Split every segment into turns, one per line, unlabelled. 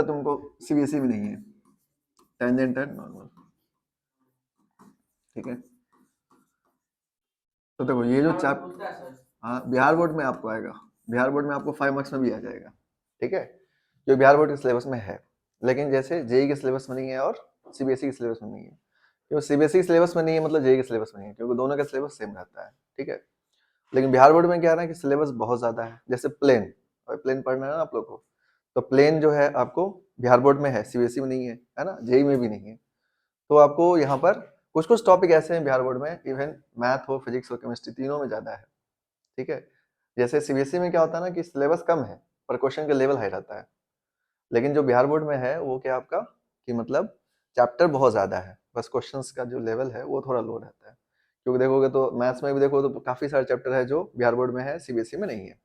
तुमको सीबीएसई में नहीं है, टेंजेंट एंड नॉर्मल, ठीक है। तो देखो ये जो हाँ बिहार बोर्ड में आपको आएगा, बिहार बोर्ड में आपको 5 मार्क्स में भी आ जाएगा, ठीक है, जो बिहार बोर्ड के सिलेबस में है। लेकिन जैसे जेई के सिलेबस में नहीं है और सीबीएसई के सिलेबस में नहीं है, क्योंकि सीबीएसई के सिलेबस में नहीं है मतलब जेई के सिलेबस में नहीं है, क्योंकि दोनों का सिलेबस सेम रहता है, ठीक है। लेकिन बिहार बोर्ड में क्या है ना कि सिलेबस बहुत ज्यादा है, जैसे प्लेन, और प्लेन पढ़ना है ना आप लोग को, तो प्लेन जो है आपको बिहार बोर्ड में है, सीबीएसई में नहीं है ना, जेई में भी नहीं है। तो आपको यहाँ पर कुछ कुछ टॉपिक ऐसे हैं बिहार बोर्ड में, इवन मैथ हो, फिजिक्स हो, केमिस्ट्री, तीनों में ज्यादा है, ठीक है। जैसे सीबीएसई में क्या होता है ना कि सिलेबस कम है पर क्वेश्चन का लेवल हाई रहता है, लेकिन जो बिहार बोर्ड में है वो क्या आपका कि मतलब चैप्टर बहुत ज्यादा है, बस क्वेश्चंस का जो लेवल है वो थोड़ा लो रहता है। क्योंकि देखोगे तो मैथ्स में भी देखो तो काफी सारे चैप्टर है जो बिहार बोर्ड में है, सीबीएसई में नहीं है,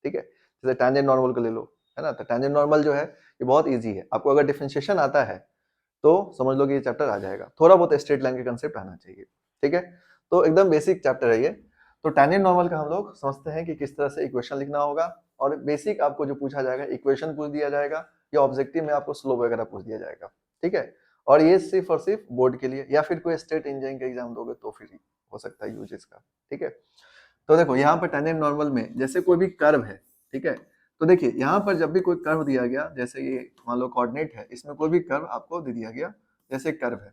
ठीक है। जैसे टैंजेंट नॉर्मल को ले लो, है ना, तो टैंजेंट नॉर्मल जो है ये बहुत ईजी है, आपको अगर डिफरेंशिएशन आता है तो समझ लो कि ये चैप्टर आ जाएगा, थोड़ा बहुत स्ट्रेट लाइन के कंसेप्ट आना चाहिए, ठीक है। तो एकदम बेसिक चैप्टर है ये। तो टैंजेंट नॉर्मल का हम लोग समझते हैं कि किस तरह से इक्वेशन लिखना होगा, और बेसिक आपको जो पूछा जाएगा इक्वेशन पूछ दिया जाएगा, या ऑब्जेक्टिव में आपको स्लोप वगैरह पूछ दिया जाएगा, ठीक है। और ये सिर्फ और सिर्फ बोर्ड के लिए, या फिर कोई स्टेट इंजीनियरिंग का एग्जाम दोगे तो फिर हो सकता है यूज इसका, ठीक है। तो देखो यहाँ पर टैंजेंट नॉर्मल में जैसे कोई भी कर्व है, ठीक है, तो देखिए यहाँ पर जब भी कोई कर्व दिया गया, जैसे ये मान लो कोऑर्डिनेट है, इसमें कोई भी कर्व आपको दे दिया गया, जैसे कर्व है।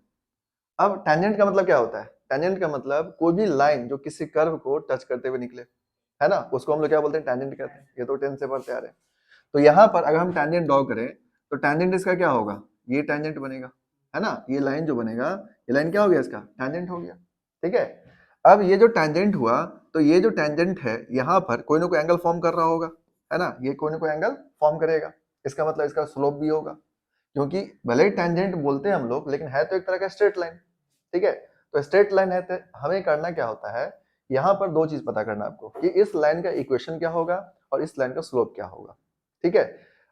अब टेंजेंट का मतलब क्या होता है, टेंजेंट का मतलब कोई भी लाइन जो किसी कर्व को टच करते हुए निकले, है ना, उसको हम लोग क्या बोलते हैं, टेंजेंट कहते हैं, ये तो 10 से पढ़ते आ रहे हैं। तो यहाँ पर अगर हम टेंजेंट ड्रॉ करें तो टेंजेंट इसका क्या होगा, ये टेंजेंट बनेगा, है ना, ये लाइन जो बनेगा, ये लाइन क्या हो गया, इसका टेंजेंट हो गया, ठीक है। अब ये जो टेंजेंट हुआ, तो ये जो टेंजेंट है यहाँ पर कोई ना कोई एंगल फॉर्म कर रहा होगा, है ना, ये कोई ना कोई एंगल फॉर्म करेगा, इसका मतलब इसका स्लोप भी होगा, क्योंकि भले ही टेंजेंट बोलते हैं हम लोग, लेकिन है तो एक तरह का स्ट्रेट लाइन, ठीक है। तो स्ट्रेट लाइन है तो हमें करना क्या होता है, यहाँ पर दो चीज पता करना आपको कि इस लाइन का इक्वेशन क्या होगा और इस लाइन का स्लोप क्या होगा, ठीक है।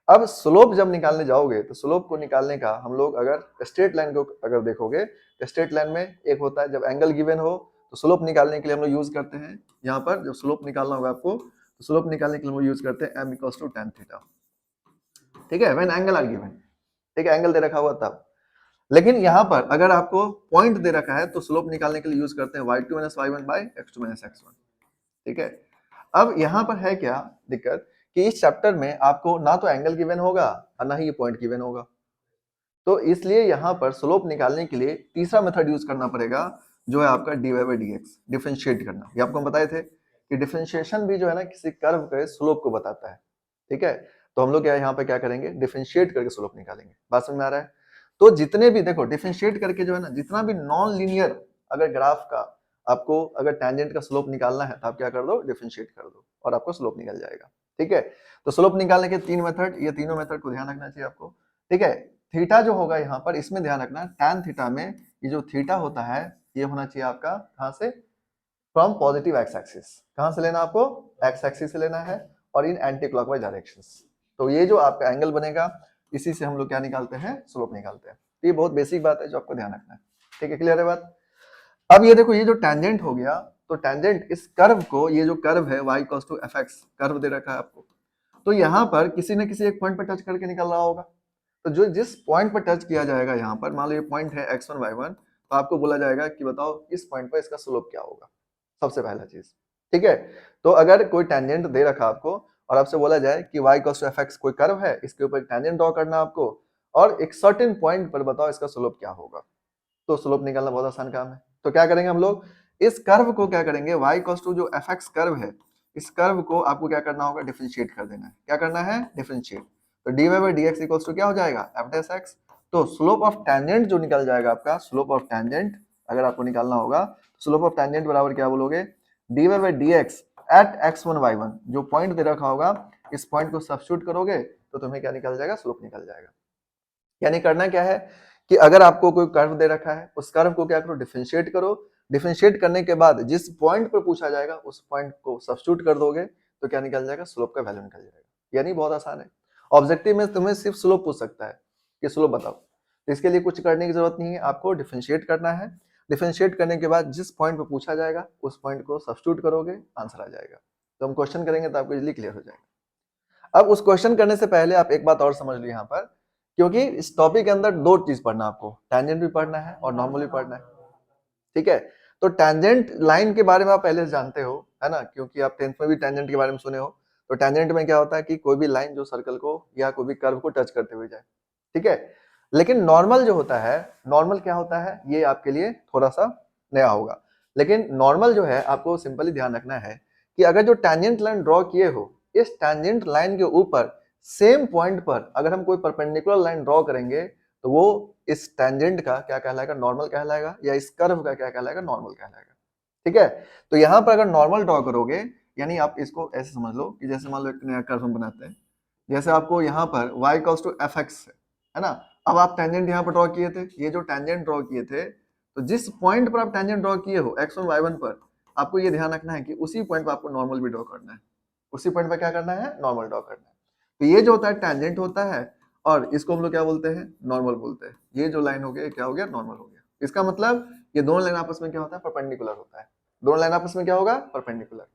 अब स्लोप जब निकालने जाओगे तो स्लोप को निकालने का हम लोग अगर स्ट्रेट लाइन को अगर देखोगे तो स्ट्रेट लाइन में एक होता है जब एंगल गिवन हो तो स्लोप निकालने के लिए हम लोग यूज करते हैं, यहाँ पर जब स्लोप निकालना होगा आपको तो स्लोप निकालने के लिए हम लोग यूज करते हैं m = tan थीटा, ठीक है, व्हेन एंगल आर गिवन, ठीक है, एंगल दे रखा हुआ तब। लेकिन यहाँ पर अगर आपको पॉइंट दे रखा है तो स्लोप निकालने के लिए यूज करते हैं y2 - y1 / x2 - x1, ठीक है। अब यहाँ पर है क्या दिक्कत कि इस चैप्टर में आपको ना तो एंगल गिवन होगा और ना ही ये पॉइंट गिवन होगा, तो इसलिए यहाँ पर स्लोप निकालने के लिए तीसरा मेथड यूज करना पड़ेगा, जो है आपका dy/dx, डिफरेंशिएट करना। ये आपको हम बताए थे कि डिफरेंशिएशन भी जो है ना किसी कर्व के स्लोप को बताता है, ठीक है। तो हम लोग क्या यहाँ पे क्या करेंगे, डिफरेंशिएट करके स्लोप निकालेंगे, बात समझ में आ रहा है। तो जितने भी देखो डिफरेंशिएट करके जो है ना, जितना भी नॉन लीनियर अगर ग्राफ का आपको अगर टेंजेंट का स्लोप निकालना है तो आप क्या कर दो, डिफरेंशिएट कर दो और आपको स्लोप निकल जाएगा, ठीक है। तो स्लोप निकालने के 3 मेथड, ये तीनों मेथड को ध्यान रखना चाहिए आपको, ठीक है। थीटा जो होगा यहाँ पर, इसमें ध्यान रखना tan थीटा में ये जो थीटा होता है ये होना चाहिए आपका कहाँ से, फ्रॉम पॉजिटिव एक्स एक्सिस, कहाँ से लेना आपको, एक्स एक्सिस से लेना है, और इन एंटी क्लॉकवाइज डायरेक्शंस। तो ये जो आपका एंगल बनेगा इसी से हम लोग क्या निकालते हैं, स्लोप निकालते हैं। तो ये बहुत बेसिक बात है जो आपको ध्यान रखना है, ठीक है, क्लियर है बात। अब ये देखो ये जो टेंजेंट हो गया, तो टेंजेंट इस कर्व को, ये जो कर्व है y = fx कर्व दे रखा है आपको, तो यहाँ पर किसी न किसी एक पॉइंट पर टच करके निकल रहा होगा, तो जो जिस पॉइंट पर टच किया जाएगा, यहाँ पर मान लो ये पॉइंट है x1 y1, तो आपको बोला जाएगा कि बताओ इस पॉइंट पर इसका स्लोप क्या होगा, सबसे पहला चीज, ठीक है। तो अगर कोई टेंजेंट दे रखा आपको और आपसे बोला जाए कि y = fx कोई कर्व है, इसके ऊपर टेंजेंट ड्रॉ करना आपको, और एक सर्टेन पॉइंट पर बताओ इसका स्लोप क्या होगा, तो स्लोप निकालना बहुत आसान काम है। तो क्या करेंगे हम लोग, इस कर्व को क्या करेंगे, y = जो fx कर्व है, इस कर्व को आपको क्या करना होगा, डिफरेंशिएट कर देना है। क्या करना है, डिफरेंशिएट। तो dy/dx = क्या हो जाएगा, f'(x). तो स्लोप ऑफ टेंजेंट जो निकल जाएगा आपका, स्लोप ऑफ टेंजेंट अगर आपको निकालना होगा, स्लोप ऑफ टेंजेंट बराबर क्या बोलोगे, dy/dx एट x1 y1, जो पॉइंट दे रखा होगा इस पॉइंट को सब्स्टिट्यूट करोगे तो तुम्हें क्या निकल जाएगा, स्लोप निकल जाएगा। यानी करना क्या है कि अगर आपको कोई कर्व दे रखा है, उस कर्व को क्या करो, डिफरेंशिएट करो, डिफरेंशिएट करने के बाद जिस पॉइंट पर पूछा जाएगा उस पॉइंट को सब्स्टिट्यूट कर दोगे तो क्या निकल जाएगा, स्लोप का वैल्यू निकल जाएगा। यानी बहुत आसान है। ऑब्जेक्टिव में तुम्हें सिर्फ स्लोप पूछ सकता है कि स्लोप बताओ, तो इसके लिए कुछ करने की जरूरत नहीं है, आपको डिफरेंशिएट करना है। डिफरेंशिएट करने के बाद जिस पॉइंट पर पूछा जाएगा उस पॉइंट को सब्स्टिट्यूट करोगे, आंसर आ जाएगा। तो हम क्वेश्चन करेंगे तो आपको इजीली क्लियर हो जाएगा। अब उस क्वेश्चन करने से पहले आप एक बात और समझ लो यहाँ पर क्योंकि इस टॉपिक के अंदर दो चीज पढ़ना है आपको, टेंजेंट भी पढ़ना है और नॉर्मल भी पढ़ना है, ठीक है। तो टेंजेंट लाइन के बारे में आप पहले से जानते हो, है ना, क्योंकि आप 10th में भी टेंजेंट के बारे में सुने हो। तो टेंजेंट में क्या होता है कि कोई भी लाइन जो सर्कल को या कोई भी कर्व को टच करते हुए जाए, ठीक है। लेकिन नॉर्मल जो होता है, नॉर्मल क्या होता है, ये आपके लिए थोड़ा सा नया होगा। लेकिन नॉर्मल जो है आपको सिंपली ध्यान रखना है कि अगर जो टेंजेंट लाइन ड्रॉ किए हो, इस टेंजेंट लाइन के ऊपर सेम पॉइंट पर अगर हम कोई परपेंडिकुलर लाइन ड्रॉ करेंगे तो वो इस टेंजेंट का क्या कहलाएगा, नॉर्मल कहलाएगा, या इस कर्व का क्या कहलाएगा, नॉर्मल कहलाएगा, ठीक है। तो यहां पर अगर नॉर्मल ड्रॉ करोगे, यानी आप इसको ऐसे समझ लो कि जैसे मान लो एक नया कर्व हम बनाते हैं, जैसे आपको यहाँ पर y equals to f x है ना। अब आप टेंजेंट यहाँ पर ड्रॉ किए थे, ये जो टेंजेंट ड्रॉ किए थे, तो जिस पॉइंट पर आप टेंजेंट ड्रॉ किए हो x1 y1 पर, आपको ये ध्यान रखना है कि उसी पॉइंट पर आपको नॉर्मल भी ड्रॉ करना है, उसी पॉइंट पर क्या करना है, नॉर्मल ड्रॉ करना है। तो ये जो होता है टेंजेंट होता है, और इसको हम लोग क्या बोलते हैं, नॉर्मल बोलते हैं। ये जो लाइन हो गया क्या हो गया, नॉर्मल हो गया। इसका मतलब ये दोनों लाइन आपस में क्या होता है, परपेंडिकुलर होता है। दोनों लाइन आपस में क्या होगा, परपेंडिकुलर।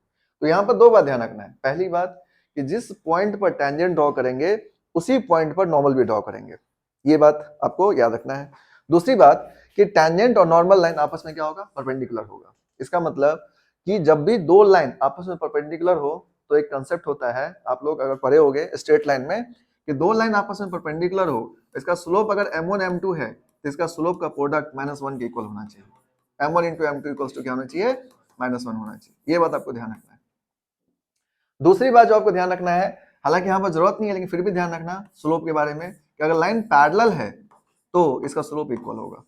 तो यहाँ पर दो बात ध्यान रखना है। पहली बात कि जिस पॉइंट पर टेंजेंट ड्रॉ करेंगे उसी पॉइंट पर नॉर्मल भी ड्रॉ करेंगे, ये बात आपको याद रखना है। दूसरी बात कि टेंजेंट और नॉर्मल लाइन आपस में क्या होगा, परपेंडिकुलर होगा। इसका मतलब कि जब भी दो लाइन आपस में परपेंडिकुलर हो तो एक कंसेप्ट होता है, आप लोग अगर पढ़े होंगे स्ट्रेट लाइन में, कि दो लाइन आपस में परपेंडिकुलर हो, इसका स्लोप अगर m1 m2 है तो इसका स्लोप का प्रोडक्ट -1 के इक्वल होना चाहिए। m1 into m2 equals to क्या होना चाहिए, -1 होना चाहिए। ये बात आपको ध्यान रखना है। दूसरी बात जो आपको ध्यान रखना है, हालांकि यहाँ पर जरूरत नहीं है लेकिन फिर भी ध्यान रखना स्लोप के बारे में, कि अगर लाइन पैरेलल है तो इसका स्लोप इक्वल होगा।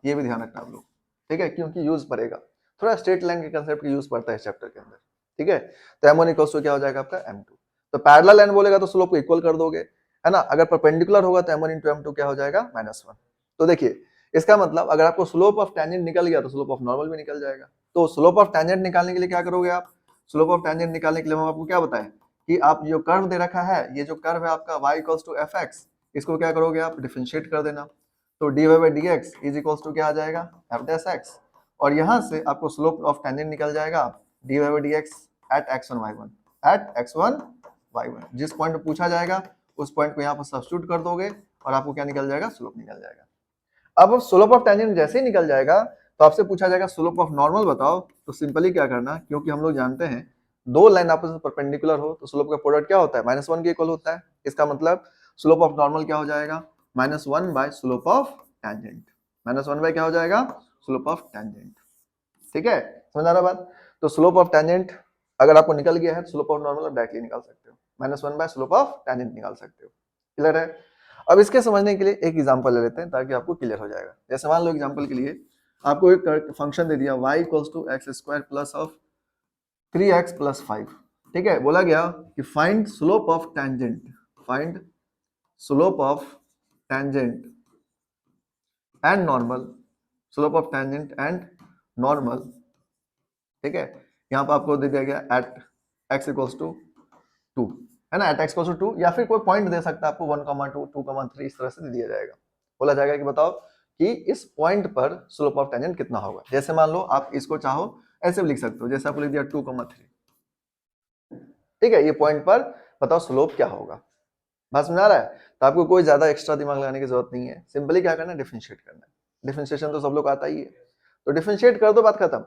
ये भी ध्यान रखना आप लोग, ठीक है, क्योंकि यूज पड़ेगा, थोड़ा स्ट्रेट लाइन के कंसेप्ट की यूज पड़ता है इस चैप्टर के अंदर, ठीक है। तो m1 इक्वल्स टू क्या हो जाएगा आपका m2। तो पैरेलल लाइन बोलेगा तो स्लोप को इक्वल कर दोगे, है ना। अगर परपेंडिकुलर होगा तो m1 इंटू m2 क्या हो जाएगा, -1। तो देखिए इसका मतलब अगर आपको स्लोप ऑफ टेंजेंट निकल गया तो स्लोप ऑफ नॉर्मल भी निकल जाएगा। तो स्लोप ऑफ टेंजेंट निकालने के लिए क्या करोगे आप, स्लोप ऑफ टेंजेंट निकालने के लिए हम आपको क्या बताएं कि आप जो कर्व दे रखा है, ये जो कर्व है आपका y equals to f x, इसको क्या करोगे आप, डिफरेंशिएट कर देना। तो dy by d x is equals to क्या आ जाएगा, एफ डैश एक्स, और यहां से आपको स्लोप ऑफ टेंजेंट निकल जाएगा dy by d x at x1 y1, at x1 y1। जिस पॉइंट पे पूछा जाएगा उस पॉइंट को यहाँ पर सब्स्टिट्यूट कर दोगे और आपको क्या निकल जाएगा, स्लोप निकल जाएगा। अब स्लोप ऑफ टेंजेंट जैसे ही निकल जाएगा तो आपसे पूछा जाएगा स्लोप ऑफ नॉर्मल बताओ, तो सिंपली क्या करना, क्योंकि हम लोग जानते हैं दो लाइन आपस में परपेंडिकुलर हो तो स्लोप का प्रोडक्ट क्या होता है, -1 के इक्वल होता है। इसका मतलब स्लोप ऑफ नॉर्मल क्या हो जाएगा, -1 by slope of tangent. -1 by क्या हो जाएगा, स्लोप ऑफ टेंजेंट, ठीक है, समझ आ रहा बात। तो स्लोप ऑफ टेंजेंट अगर आपको निकल गया है तो स्लोप ऑफ नॉर्मल आप डायरेक्टली निकाल सकते हो, -1 बाय स्लोप ऑफ टेंजेंट निकाल सकते हो। क्लियर है। अब इसके समझने के लिए एक एग्जांपल ले लेते हैं ताकि आपको क्लियर हो जाएगा। जैसे मान लो एग्जांपल के लिए आपको एक फंक्शन दे दिया y equals to x square plus of 3x plus 5, ठीक है। बोला गया कि find slope of tangent, find slope of tangent and normal, slope of tangent and normal, ठीक है। यहाँ पर आपको दे दिया गया एट x इक्वल्स टू 2, है ना, एट x इक्वल्स टू 2, या फिर कोई पॉइंट दे सकता है आपको 1,2, 2,3 इस तरह से दे दिया जाएगा। बोला जाएगा कि बताओ कि इस पॉइंट पर स्लोप ऑफ टेंजेंट कितना होगा। जैसे मान लो आप इसको चाहो ऐसे भी लिख सकते हो, जैसे आपको लिख दिया 2,3, ठीक है। ये पॉइंट पर बताओ स्लोप क्या होगा। बात समझ आ रहा है। तो आपको कोई ज्यादा एक्स्ट्रा दिमाग लगाने की जरूरत नहीं है, सिंपली क्या करना है, डिफरेंशिएट करना है। डिफरेंशिएशन तो सब लोग आता ही है, तो डिफरेंशिएट कर दो, बात खत्म।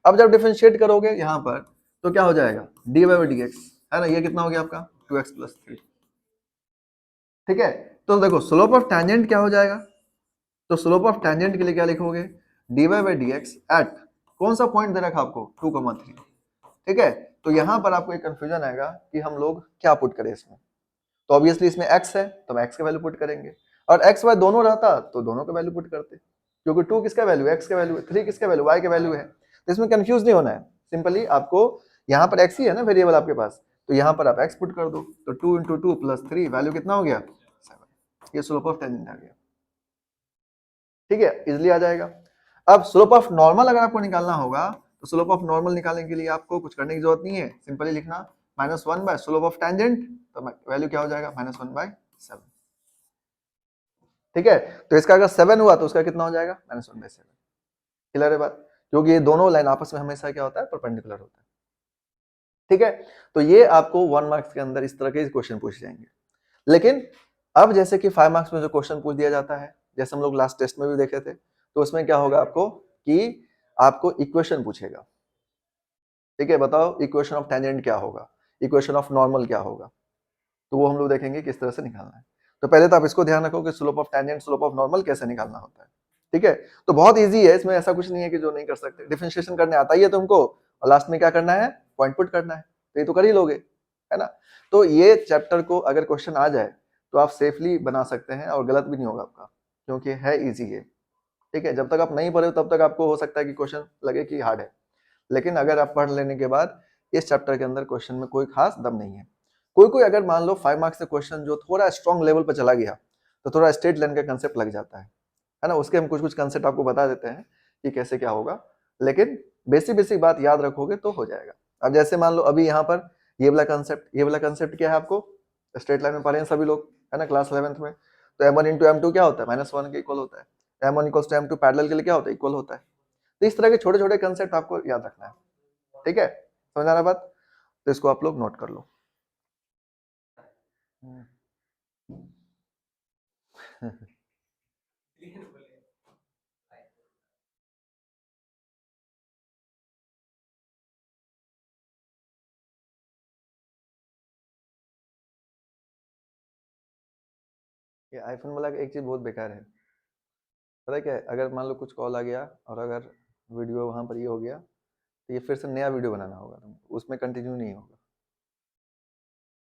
अब जब डिफरेंशिएट करोगे यहाँ पर तो क्या हो जाएगा, dy बाई डी एक्स, है ना, ये कितना हो गया आपका 2x प्लस 3, ठीक है। तो देखो स्लोप ऑफ टेंजेंट क्या हो जाएगा, तो स्लोप ऑफ टेंजेंट के लिए क्या लिखोगे, dy by d x at कौन सा पॉइंट दे रखा आपको 2,3, ठीक है। तो यहाँ पर आपको एक कंफ्यूजन आएगा कि हम लोग क्या पुट करें इसमें। तो ऑब्वियसली इसमें x है तो हम x का वैल्यू पुट करेंगे, और x y दोनों रहता तो दोनों का वैल्यू पुट करते, क्योंकि 2 किसका वैल्यू है, x का वैल्यू है, 3 किसका वैल्यू, y का वैल्यू है। तो इसमें कंफ्यूज नहीं होना है, सिंपली आपको यहाँ पर x ही है ना वेरिएबल आपके पास, तो यहाँ पर आप x पुट कर दो। तो 2 इंटू 2 प्लस 3 वैल्यू कितना हो गया, 7। ये स्लोप ऑफ टेंजेंट आ गया, ठीक है, इजिली आ जाएगा। अब स्लोप ऑफ नॉर्मल अगर आपको निकालना होगा तो स्लोप ऑफ नॉर्मल निकालने के लिए आपको कुछ करने की जरूरत नहीं है, सिंपली लिखना -1 बाय स्लोप ऑफ टेंजेंट, तो वैल्यू क्या हो जाएगा, -1 बाय 7, ठीक है। तो इसका अगर 7 हुआ तो उसका कितना हो जाएगा, -1 बाय 7। क्लियर है बात, क्योंकि ये दोनों लाइन आपस में हमेशा क्या होता है, परपेंडिकुलर होता है, ठीक है। तो ये आपको 1 मार्क्स के अंदर इस तरह के क्वेश्चन पूछे जाएंगे। लेकिन अब जैसे कि 5 मार्क्स में जो क्वेश्चन पूछ दिया जाता है, जैसे हम लोग लास्ट टेस्ट में भी देखे थे, तो उसमें क्या होगा आपको कि आपको इक्वेशन पूछेगा, ठीक है, बताओ इक्वेशन ऑफ टेंजेंट क्या होगा, इक्वेशन ऑफ नॉर्मल क्या होगा, तो वो हम लोग देखेंगे किस तरह से निकालना है। तो पहले तो आप इसको ध्यान रखो कि slope of tangent slope of normal कैसे निकालना होता है, ठीक है। तो बहुत इजी है, इसमें ऐसा कुछ नहीं है कि जो नहीं कर सकते, डिफरेंशिएशन करने आता ही है तुमको, और लास्ट में क्या करना है, पॉइंट पुट करना है, तो ये तो कर ही लोगे, है ना। तो ये चैप्टर को अगर क्वेश्चन आ जाए तो आप सेफली बना सकते हैं और गलत भी नहीं होगा आपका, क्योंकि है इजी है, ठीक है। जब तक आप नहीं पढ़े हो तब तक आपको हो सकता है कि क्वेश्चन लगे कि हार्ड है, लेकिन अगर आप पढ़ लेने के बाद इस चैप्टर के अंदर क्वेश्चन में कोई खास दम नहीं है। कोई कोई अगर मान लो 5 मार्क्स से क्वेश्चन जो थोड़ा स्ट्रॉन्ग लेवल पर चला गया तो थोड़ा स्ट्रेट लाइन का कंसेप्ट लग जाता है ना, उसके हम कुछ कुछ कंसेप्ट आपको बता देते हैं कि कैसे क्या होगा, लेकिन बेसिक बेसिक बात याद रखोगे तो हो जाएगा। अब जैसे मान लो अभी यहाँ पर ये वाला कंसेप्ट क्या है, आपको स्ट्रेट लाइन में पढ़े हैं सभी लोग, है ना, क्लास 11th में। तो m1 इंटू m2 क्या होता है, -1 के इक्वल होता है, m1 equals to m2 parallel के लिए क्या होता है, इक्वल होता है। तो इस तरह के छोटे छोटे कंसेप्ट आपको याद रखना है, ठीक है, समझ आ रहा बात, तो इसको आप लोग नोट कर लो। ये आईफोन वाला एक चीज बहुत बेकार है, पता है क्या है, अगर मान लो कुछ कॉल आ गया और अगर वीडियो वहां पर ये हो गया तो ये फिर से नया वीडियो बनाना होगा तुमको, उसमें कंटिन्यू नहीं होगा।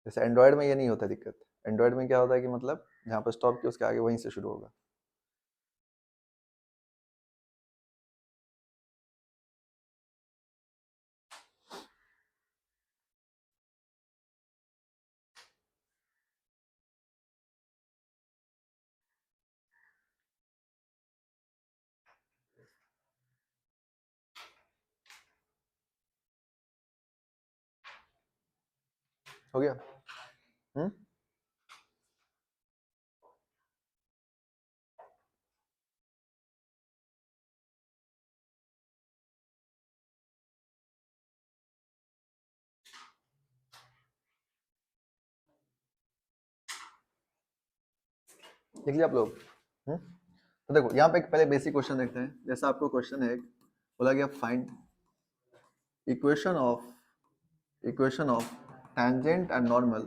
जैसे एंड्रॉयड में ये नहीं होता दिक्कत, एंड्रॉयड में क्या होता है कि मतलब जहाँ पर स्टॉप किया उसके आगे वहीं से शुरू होगा। हो गया। हम्म, लिख लिया आप लोग। तो देखो यहाँ पे एक पहले बेसिक क्वेश्चन देखते हैं। जैसा आपको क्वेश्चन है, बोला गया find equation of tangent and normal,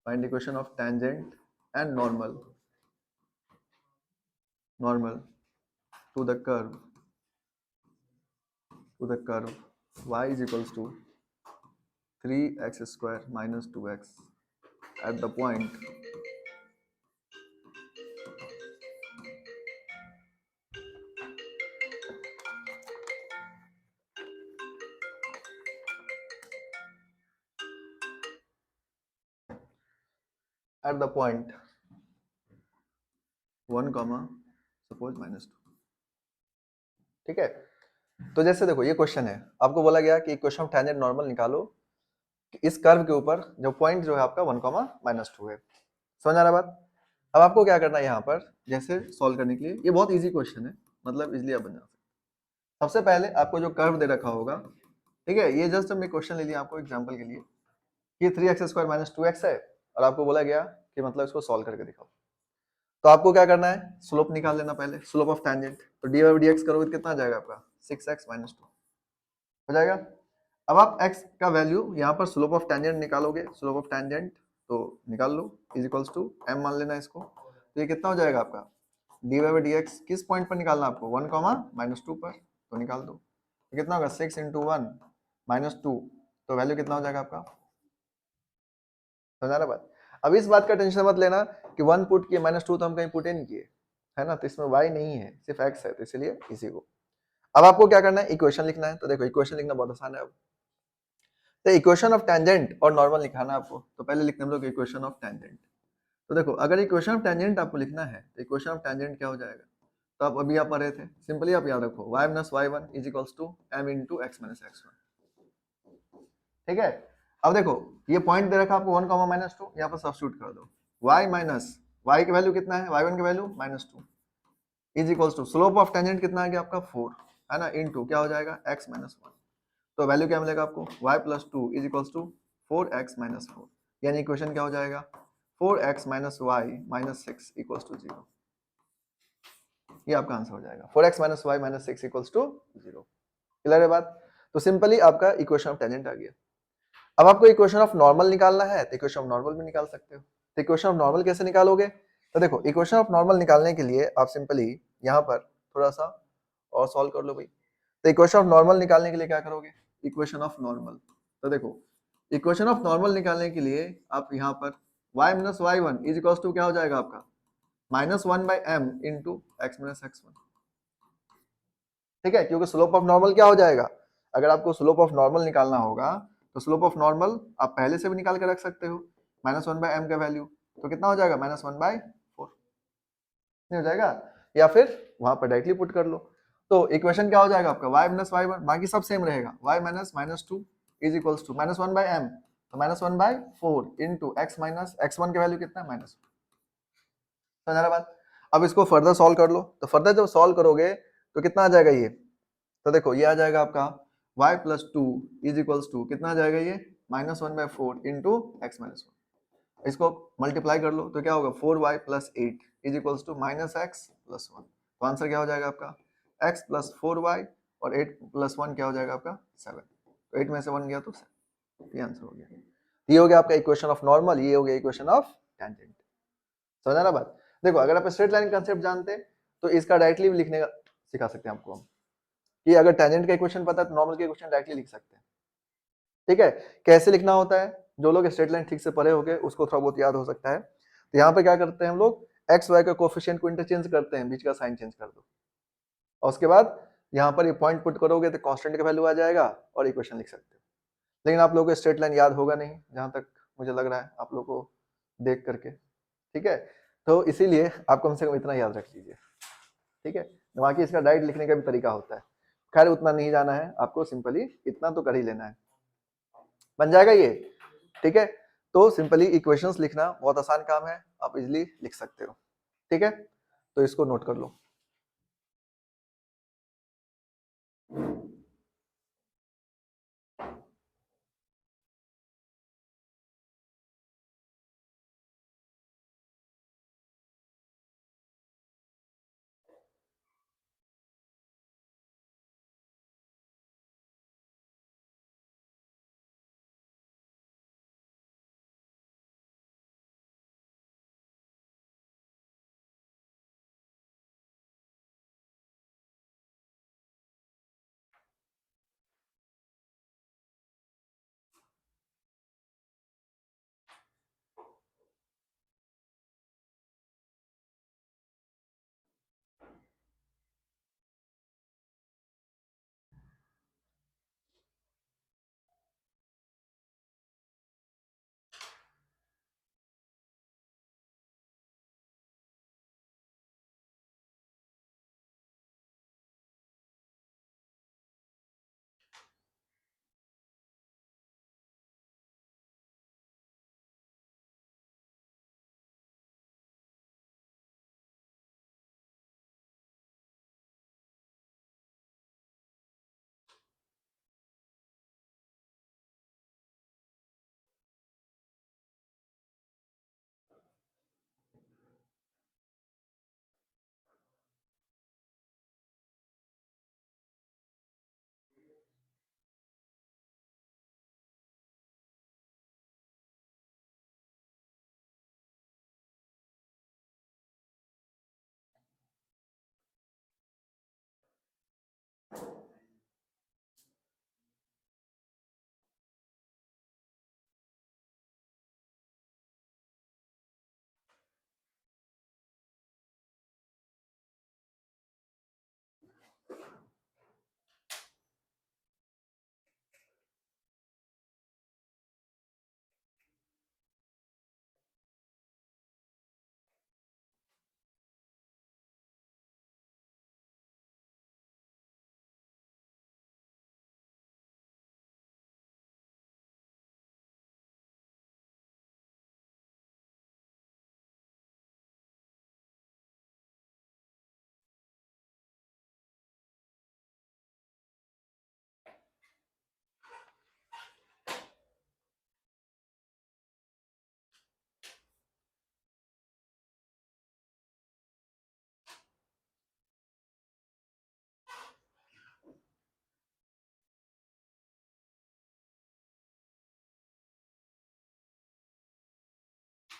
find equation of tangent and normal to the curve y is equals to 3x square minus 2x at the point at the point 1 comma suppose -2, ठीक है। तो जैसे देखो ये question है, आपको बोला गया कि इक्वेशन ऑफ टेंजेंट नॉर्मल निकालो इस कर्व के ऊपर जो पॉइंट जो है आपका 1 comma -2 है। समझ आ रहा बात। अब आपको क्या करना है यहाँ पर, जैसे सॉल्व करने के लिए, ये बहुत इजी क्वेश्चन है, मतलब इजिली आप बन जाओ। सबसे पहले आपको जो कर्व दे रखा होगा, ठीक है, ये जस्ट हमने क्वेश्चन ले लिया आपको एग्जांपल के लिए कि 3x² - 2x है और आपको बोला गया कि मतलब इसको सॉल्व करके दिखाओ। तो आपको क्या करना है, स्लोप निकाल लेना पहले, स्लोप ऑफ टेंजेंट। तो dy/dx करोगे तो कितना आ जाएगा आपका 6x - 2 हो जाएगा। अब आप x का वैल्यू यहाँ पर स्लोप ऑफ टेंजेंट निकालोगे, स्लोप ऑफ टेंजेंट तो निकाल लो, इज इक्वल्स टू m मान लेना इसको। तो ये कितना हो जाएगा आपका dy/dx, किस पॉइंट पर निकालना आपको 1 -2 पर, तो निकाल दो। तो कितना होगा 6 × 1 - 2, तो वैल्यू कितना हो जाएगा आपका, समझा ना बात। अब इस बात का टेंशन मत लेना कि 1 पुट किए -2 तो हम कहीं पुट ही नहीं किए, है ना, तो इसमें y नहीं है सिर्फ x है, तो इसलिए इसी को। अब आपको क्या करना है, इक्वेशन लिखना है। तो देखो इक्वेशन लिखना बहुत आसान है। अब तो इक्वेशन ऑफ टेंजेंट और नॉर्मल लिखाना आपको, तो पहले लिखते हम लोग इक्वेशन ऑफ टेंजेंट। तो देखो अगर इक्वेशन ऑफ टेंजेंट आपको लिखना है तो इक्वेशन ऑफ टेंजेंट क्या हो जाएगा, तो आप अभी आप पढ़े थे, सिंपली आप याद रखो y - y1 = m × x - x1, ठीक है। अब देखो ये पॉइंट दे रखा आपको 1 -2, यहाँ पर सब्स्टिट्यूट कर दो, y माइनस y की वैल्यू कितना है, y1 की value -2 is equals to slope of tangent कितना आ गया आपका 4, है ना, इनटू क्या हो जाएगा x - 1, तो वैल्यू क्या मिलेगा आपको y + 2 is equals to 4x - 4, यानी इक्वेशन क्या हो जाएगा 4x minus y minus 6 equals to 0। ये आपका आंसर हो जाएगा, 4x minus y minus 6 equals to 0। Clear है बात? तो सिंपली आपका इक्वेशन ऑफ टेंजेंट आ गया। अब आपको इक्वेशन ऑफ नॉर्मल निकालना है तो इक्वेशन ऑफ नॉर्मल भी निकाल सकते हो। तो इक्वेशन ऑफ नॉर्मल कैसे निकालोगे? तो देखो, इक्वेशन ऑफ नॉर्मल निकालने के लिए आप सिंपली यहाँ पर थोड़ा सा और सॉल्व कर लो भाई। तो इक्वेशन ऑफ नॉर्मल निकालने के लिए क्या करोगे? इक्वेशन ऑफ नॉर्मल, तो देखो इक्वेशन ऑफ नॉर्मल निकालने के लिए आप यहाँ पर y minus y one is equals to क्या हो जाएगा आपका minus one by m into x minus x one. ठीक है, क्योंकि स्लोप ऑफ नॉर्मल क्या हो जाएगा, अगर आपको स्लोप ऑफ नॉर्मल निकालना होगा तो स्लोप ऑफ नॉर्मल आप पहले से भी निकाल के रख सकते हो, माइनस वन बाई एम का वैल्यू तो कितना हो जाएगा माइनस वन बाई फोर हो जाएगा, या फिर वहां पर डायरेक्टली पुट कर लो। तो इक्वेशन क्या हो जाएगा आपका y माइनस वाई वन, बाकी सब सेम रहेगा, y minus minus two is equals to minus one by M, तो minus one by four into x minus x one का वैल्यू कितना है माइनस। समझ रहा बात? अब इसको फर्दर सॉल्व कर लो, तो फर्दर जब सॉल्व करोगे तो कितना आ जाएगा ये, तो देखो ये आ जाएगा आपका y plus two is equals to कितना आ जाएगा ये minus one by four into x minus one. इसको मल्टीप्लाई कर लो तो क्या होगा 4y plus eight is equals to minus x plus one. तो आंसर क्या हो जाएगा आपका x प्लस 4y और 8 प्लस वन क्या हो जाएगा आपका 7। तो 8 में से 1 गया तो 7, ये आंसर हो गया। ये हो गया आपका इक्वेशन ऑफ नॉर्मल, ये हो गया इक्वेशन ऑफ टेंजेंट। समझा ना बात? देखो अगर आप स्ट्रेट लाइन कंसेप्ट जानते तो इसका डायरेक्टली भी लिखने का सिखा सकते हैं आपको हम, कि अगर टेंजेंट का इक्वेशन पता है तो नॉर्मल का इक्वेशन डायरेक्टली लिख सकते हैं। ठीक है, कैसे लिखना होता है, जो लोग स्ट्रेट लाइन ठीक से पढ़े होंगे उसको थोड़ा बहुत याद हो सकता है। तो यहाँ पे क्या करते हैं हम लोग, एक्स वाई का कोफिशिएंट को इंटरचेंज करते हैं, बीच का साइन चेंज कर दो और उसके बाद यहाँ पर ये पॉइंट पुट करोगे तो कांस्टेंट का वैल्यू आ जाएगा और इक्वेशन लिख सकते हो। लेकिन आप लोगों को स्ट्रेट लाइन याद होगा नहीं, जहां तक मुझे लग रहा है आप लोगों को देख करके। ठीक है, तो इसीलिए आप कम से कम इतना याद रख लीजिए। ठीक है, बाकी इसका डायरेक्ट लिखने का भी तरीका होता है, खैर उतना नहीं जाना है आपको, सिंपली इतना तो कर ही लेना है, बन जाएगा ये। ठीक है, तो सिंपली इक्वेशंस लिखना बहुत आसान काम है, आप इजीली लिख सकते हो। ठीक है, तो इसको नोट कर लो।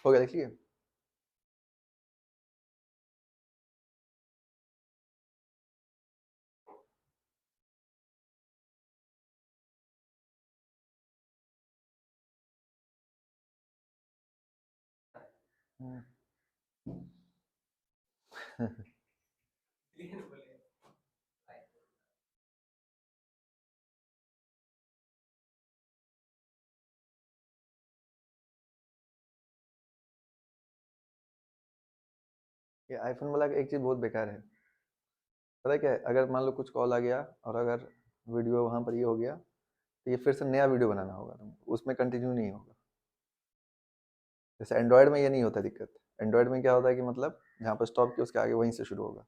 हो गया, देखिए ये आईफोन वाला एक चीज बहुत बेकार है, पता है क्या है, अगर मान लो कुछ कॉल आ गया और अगर वीडियो वहां पर ये हो गया तो ये फिर से नया वीडियो बनाना होगा तुमको, उसमें कंटिन्यू नहीं होगा। जैसे एंड्रॉयड में ये नहीं होता दिक्कत। एंड्रॉयड में क्या होता है कि मतलब जहाँ पर स्टॉप किया उसके आगे वहीं से शुरू होगा।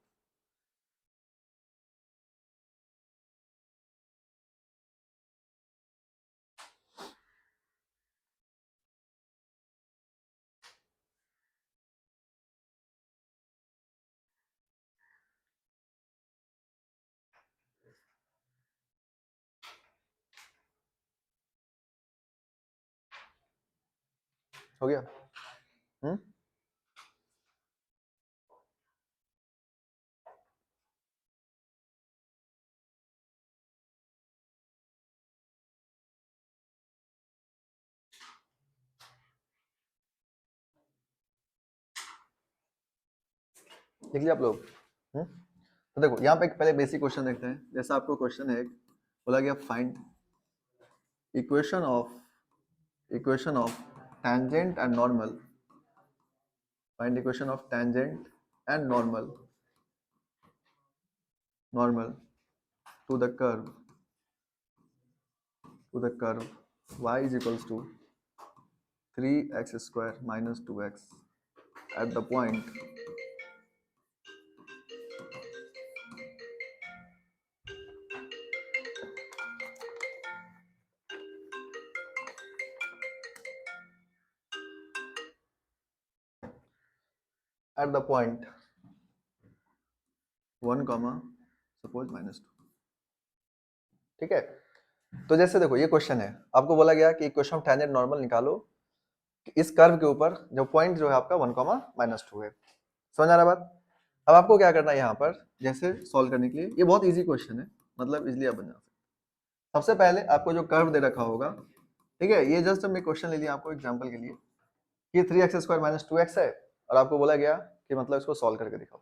हो गया। हम्म। लिख लिया आप लोग? तो देखो यहाँ पे एक पहले बेसिक क्वेश्चन देखते हैं। जैसा आपको क्वेश्चन है, बोला गया find equation of tangent and normal, find equation of tangent and normal to the curve y is equals to 3x square minus 2x at the point at the point 1 comma suppose minus 2। ठीक है, तो जैसे देखो ये question है, आपको बोला गया कि इक्वेशन ऑफ टेंजेंट नॉर्मल निकालो इस कर्व के ऊपर जो पॉइंट जो है आपका 1 comma minus 2 है। समझ आ रहा बात? अब आपको क्या करना है यहाँ पर, जैसे सॉल्व करने के लिए, ये बहुत इजी क्वेश्चन है, मतलब इजिली आप बना सकते। सबसे पहले आपको जो कर्व दे रखा होगा, ठीक है, ये जस्ट मैं क्वेश्चन ले लिया आपको एग्जांपल के लिए, ये 3x स्क्वायर माइनस 2x है और आपको बोला गया कि मतलब इसको सॉल्व करके दिखाओ।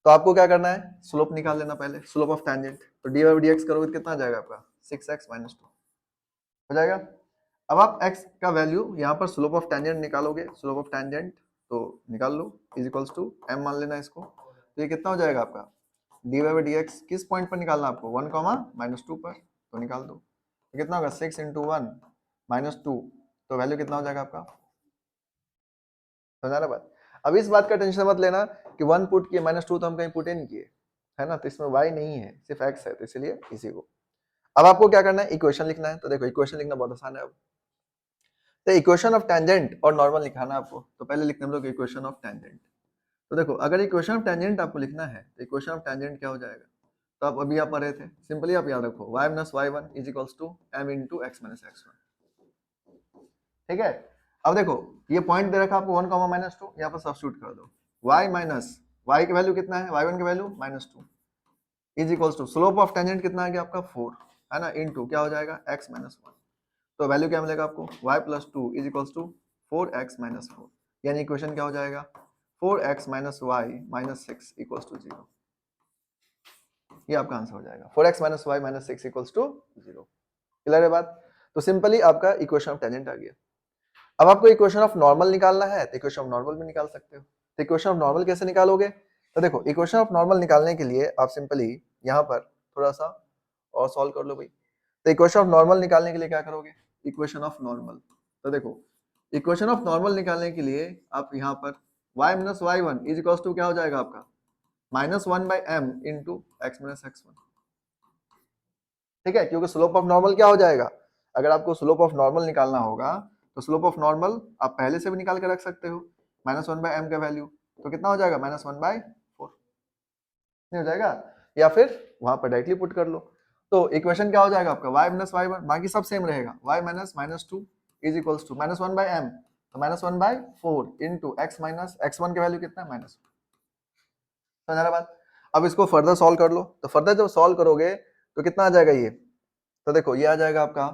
तो आपको क्या करना है, स्लोप निकाल लेना पहले, स्लोप ऑफ टेंजेंट। तो डी बाई डी एक्स करोगे तो कितना आ जाएगा आपका 6x माइनस 2 हो जाएगा। अब आप x का वैल्यू यहाँ पर स्लोप ऑफ टेंजेंट निकालोगे, स्लोप ऑफ टेंजेंट तो निकाल लो, इज इक्वल्स टू m मान लेना इसको। तो ये कितना हो जाएगा आपका d y by d x, किस पॉइंट पर निकालना आपको 1 comma minus 2 पर, तो निकाल दो। तो कितना होगा 6 into 1 minus 2, तो वैल्यू कितना हो जाएगा आपका, समझा रहा बात? अब इस बात का टेंशन मत लेना कि 1 पुट किए -2 तो हम कहीं पुट ही नहीं किए, है ना, तो इसमें y नहीं है, सिर्फ x है, तो इसलिए इसी को। अब आपको क्या करना है, इक्वेशन लिखना है। तो देखो इक्वेशन लिखना बहुत आसान है। अब तो इक्वेशन ऑफ टेंजेंट और नॉर्मल लिखाना है आपको, तो पहले लिखते हैं हम लोग इक्वेशन ऑफ टेंजेंट। तो देखो अगर इक्वेशन ऑफ टेंजेंट आपको लिखना है तो इक्वेशन ऑफ टेंजेंट क्या हो जाएगा, तो आप अभी आप पढ़े थे, सिंपली आप याद रखो y minus y1 is equals to m into x minus x1। ठीक है, अब देखो ये पॉइंट दे रखा आपको 1 comma minus 2, यहाँ पर सब्स्टिट्यूट कर दो, y माइनस y की वैल्यू कितना है, y1 की value -2 is equals to slope of tangent कितना आ गया आपका 4, है ना, इनटू क्या हो जाएगा x minus 1। तो वैल्यू क्या मिलेगा आपको y plus 2 is equals to 4x minus 4, यानी इक्वेशन क्या हो जाएगा 4x minus y minus 6 equals to 0। ये आपका आंसर हो जाएगा 4x minus y minus 6 equals to 0। Clear है बात? तो सिंपली आपका इक्वेशन ऑफ टेंजेंट आ गया। अब आपको इक्वेशन ऑफ नॉर्मल निकालना है तो इक्वेशन ऑफ नॉर्मल भी निकाल सकते हो। तो इक्वेशन ऑफ नॉर्मल कैसे निकालोगे, तो देखो इक्वेशन ऑफ नॉर्मल निकालने के लिए आप सिंपली यहाँ पर थोड़ा सा और सॉल्व कर लो भाई। तो इक्वेशन ऑफ नॉर्मल निकालने के लिए क्या करोगे, इक्वेशन ऑफ नॉर्मल, तो देखो इक्वेशन ऑफ नॉर्मल निकालने के लिए आप यहाँ पर y minus y1 is equals to क्या हो जाएगा आपका -1 by m into x minus x1। ठीक है, क्योंकि स्लोप ऑफ नॉर्मल क्या हो जाएगा, अगर आपको स्लोप ऑफ नॉर्मल निकालना होगा तो स्लोप ऑफ नॉर्मल आप पहले से भी निकाल के रख सकते हो, -1 by m का वैल्यू, तो कितना हो जाएगा -1 by 4 नहीं हो जाएगा, या फिर वहां पर डायरेक्टली पुट कर लो। तो इक्वेशन क्या हो जाएगा आपका y minus y1, बाकी सब सेम रहेगा, y minus -2 is equals to -1 by m तो -1/4 इंटू x माइनस x1 की वैल्यू कितना है -1। समझ रहा बात। अब इसको फर्दर सॉल्व कर लो, तो फर्दर जब सॉल्व करोगे तो कितना आ जाएगा ये, तो देखो ये आ जाएगा आपका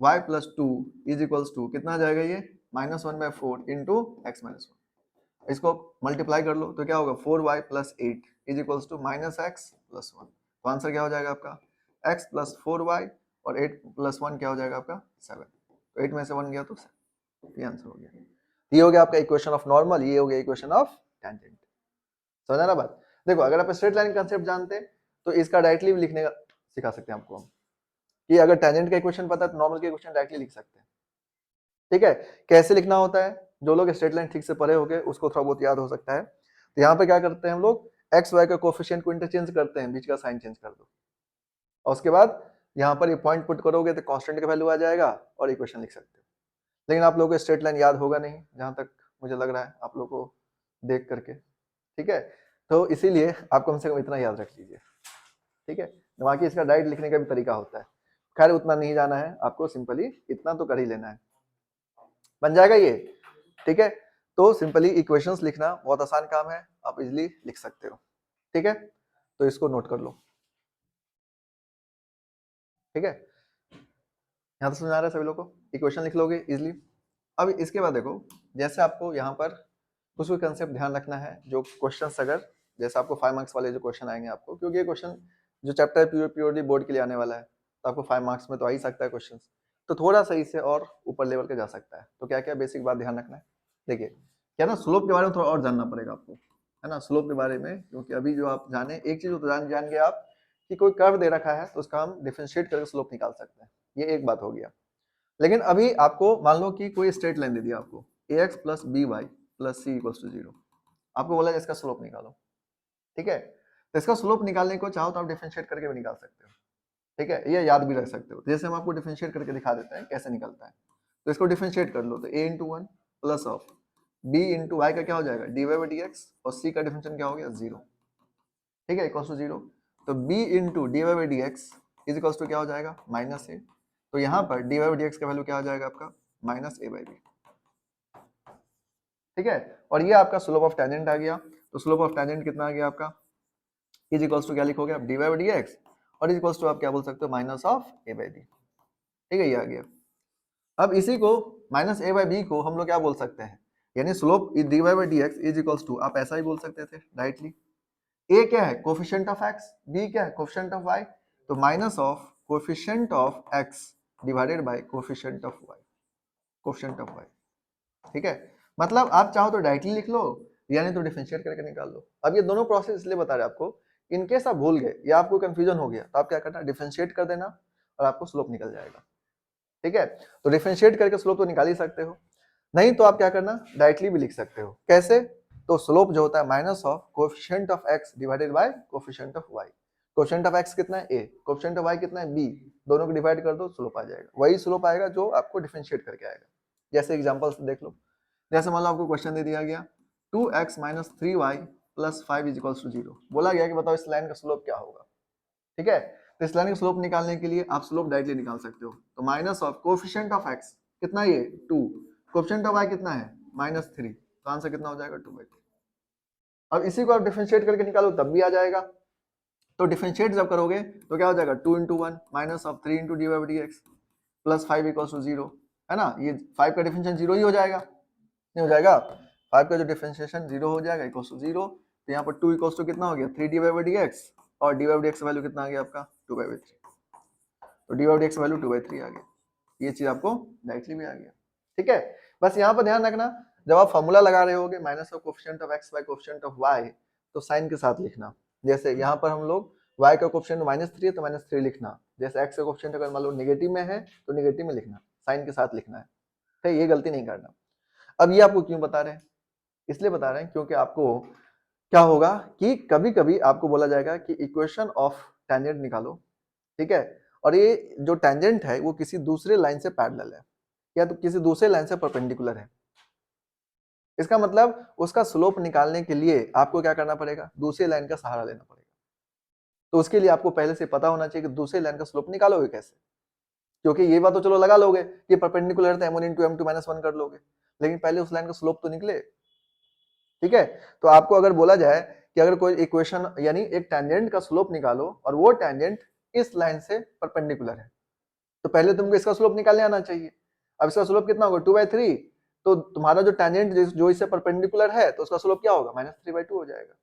y plus 2 is equals to कितना आ जाएगा ये -1/4 इंटू x माइनस 1। इसको मल्टीप्लाई कर लो तो क्या होगा 4y plus 8 is equals to -x plus 1। तो आंसर क्या हो जाएगा आपका x प्लस 4y और 8 प्लस 1 क्या हो जाएगा आपका 7। तो 8 में से 1 गया तो 7, ये आंसर हो गया। ये हो गया आपका इक्वेशन ऑफ नॉर्मल, ये हो गया इक्वेशन ऑफ टेंजेंट। समझा ना बात। देखो अगर आप स्ट्रेट लाइन कंसेप्ट जानते तो इसका डायरेक्टली भी लिखने का सिखा सकते हैं आपको हम, कि अगर टेंजेंट का इक्वेशन पता है तो नॉर्मल का इक्वेशन डायरेक्टली लिख सकते हैं। ठीक है, कैसे लिखना होता है, जो लोग स्ट्रेट लाइन ठीक से पढ़े होंगे उसको थोड़ा बहुत याद हो सकता है। तो यहाँ पे क्या करते हैं हम लोग, एक्स वाई का कोफिशिएंट को इंटरचेंज करते हैं, बीच का साइन चेंज कर दो, और उसके बाद यहाँ पर ये पॉइंट पुट करोगे तो कांस्टेंट का वैल्यू आ जाएगा और इक्वेशन लिख सकते हो। लेकिन आप लोगों को स्ट्रेट लाइन याद होगा नहीं, जहां तक मुझे लग रहा है आप लोगों को देख करके। ठीक है, तो इसीलिए आप कम से कम इतना याद रख लीजिए। ठीक है, बाकी इसका डायरेक्ट लिखने का भी तरीका होता है, खैर उतना नहीं जाना है आपको, सिंपली इतना तो कर ही लेना है, बन जाएगा ये। ठीक है, तो सिंपली इक्वेशंस लिखना बहुत आसान काम है, आप इजीली लिख सकते हो। ठीक है, तो इसको नोट कर लो। ठीक है, यहाँ तो समझ आ रहा है सभी लोगों को, इक्वेशन लिख लोगे इजीली। अब इसके बाद देखो, जैसे आपको यहाँ पर कुछ भी कंसेप्ट ध्यान रखना है, जो क्वेश्चंस अगर जैसे आपको 5 मार्क्स वाले जो क्वेश्चन आएंगे आपको, क्योंकि ये क्वेश्चन जो चैप्टर प्योरली बोर्ड के लिए आने वाला है, तो आपको 5 मार्क्स में तो आ ही सकता है क्वेश्चन, तो थोड़ा सा इससे और ऊपर लेवल के जा सकता है। तो क्या क्या बेसिक बात ध्यान रखना है, देखिए क्या ना, स्लोप के बारे में थोड़ा और जानना पड़ेगा आपको, है ना, स्लोप के बारे में, क्योंकि अभी जो आप जाने एक चीज तो जान गए आप कि कोई कर्व दे रखा है तो उसका हम डिफरेंशिएट करके स्लोप निकाल सकते हैं, ये एक बात हो गया। लेकिन अभी आपको मान लो कि कोई स्ट्रेट लाइन दे दिया आपको ax plus b y plus c equals to 0, आपको बोला इसका स्लोप निकालो। ठीक है, तो इसका स्लोप निकालने को चाहो तो आप डिफरेंशिएट करके भी निकाल सकते हो। ठीक है, ये याद भी रख सकते हो, जैसे हम आपको डिफरेंशिएट करके दिखा देते हैं कैसे निकलता है। तो इसको डिफरेंशिएट कर लो, तो a into 1 plus of b into y का क्या हो जाएगा dy बाई dx, और c का डिफरेंशिएशन क्या हो गया 0। ठीक है, इक्वल्स टू 0, तो b into dy by dx is equals to क्या हो जाएगा माइनस a। तो यहाँ पर dy बाई dx का वैल्यू क्या हो जाएगा आपका माइनस a बाई b। ठीक है, और ये आपका स्लोप ऑफ टेंजेंट आ गया। तो स्लोप ऑफ टेंजेंट कितना आ गया आपका, इज इक्वल्स टू क्या लिखोगे आप dy बाई dx, और इज इक्वल्स टू आप क्या बोल सकते हो minus of a by b। ठीक है, ये आ गया। अब इसी को माइनस a बाई b को हम लोग क्या बोल सकते हैं, यानी slope dy by dx is equals to, आप ऐसा ही बोल सकते थे डायरेक्टली, a क्या है कोफिशिएंट ऑफ x, b क्या है कोफिशिएंट ऑफ y, तो minus of coefficient of x divided by coefficient of y, coefficient of y। ठीक है, मतलब आप चाहो तो डायरेक्टली लिख लो, यानी तो डिफरेंशिएट करके निकाल लो। अब ये दोनों प्रोसेस इसलिए बता रहे आपको, इन केस आप भूल गए या आपको कंफ्यूजन हो गया तो आप क्या करना, डिफरेंशिएट कर देना और आपको स्लोप निकल जाएगा। ठीक है, तो डिफरेंशिएट करके स्लोप तो निकाल ही सकते हो, नहीं तो आप क्या करना डायरेक्टली भी लिख सकते हो। कैसे, तो स्लोप जो होता है minus of coefficient of x divided by coefficient of y। Coefficient of x कितना है a, कोफिशिएंट ऑफ y कितना है b, दोनों को डिवाइड कर दो स्लोप आ जाएगा, वही स्लोप आएगा जो आपको डिफरेंशिएट करके आएगा। जैसे एग्जांपल्स देख लो, जैसे मान लो आपको क्वेश्चन दे दिया गया 2x minus 3y plus 5 is equals to 0, बोला गया कि बताओ इस लाइन का स्लोप क्या होगा। ठीक है, तो इस लाइन का स्लोप निकालने के लिए आप स्लोप डायरेक्टली निकाल सकते हो। तो minus of coefficient of x कितना है ये 2, कोफिशिएंट ऑफ y कितना है -3, तो आंसर कितना हो जाएगा 2/3। अब इसी को आप डिफरेंशिएट करके निकालो तब भी आ जाएगा। तो डिफरेंशिएट जब करोगे तो क्या हो जाएगा 2 into 1 minus of 3 into d by d x plus 5 equals to 0, है ना, ये 5 का डिफरेंशिएशन 0 ही हो जाएगा, नहीं हो जाएगा, 5 का जो डिफरेंशिएशन 0 हो जाएगा इक्वल्स टू 0। तो यहाँ पर 2 इक्वल्स टू कितना हो गया 3 डी बाई डी एक्स, और D by d x value कितना आ गया आपका 2/3, तो D by d x value 2/3 आ गया। ये चीज आपको डायरेक्टली भी आ गया। ठीक है, बस यहाँ पर ध्यान रखना, जब आप फॉर्मूला लगा रहे होगे minus of coefficient of x bye coefficient of y, तो साइन के साथ लिखना। जैसे यहाँ पर हम लोग y का कोफिशिएंट -3 है तो -3 लिखना, जैसे x का कोफिशिएंट अगर मान लो नेगेटिव में है तो नेगेटिव में लिखना, साइन के साथ लिखना है। ठीक, ये गलती नहीं करना। अब ये आपको क्यों बता रहे हैं, इसलिए बता रहे हैं क्योंकि आपको क्या होगा कि कभी कभी आपको बोला जाएगा कि इक्वेशन ऑफ टेंजेंट निकालो। ठीक है, और ये जो टेंजेंट है वो किसी दूसरे लाइन से पैरेलल है या तो किसी दूसरे लाइन से परपेंडिकुलर है। इसका मतलब उसका स्लोप निकालने के लिए आपको क्या करना पड़ेगा, दूसरी लाइन का सहारा लेना पड़ेगा। तो उसके लिए आपको पहले से पता होना चाहिए कि दूसरी लाइन का स्लोप निकालोगे कैसे, क्योंकि ये बात तो चलो लगा लोगे कि परपेंडिकुलर है तो m1 × m2 - 1 कर लोगे, लेकिन पहले उस लाइन का स्लोप तो निकले, ठीक है। तो आपको अगर बोला जाए कि अगर कोई इक्वेशन यानी एक टेंजेंट का स्लोप निकालो और वो टेंजेंट इस लाइन से परपेंडिकुलर है, तो पहले तुमको इसका स्लोप निकालने आना चाहिए। अब इसका स्लोप कितना होगा 2/3, तो तुम्हारा जो टेंजेंट जो इससे परपेंडिकुलर है तो उसका स्लोप क्या होगा -3/2 हो जाएगा।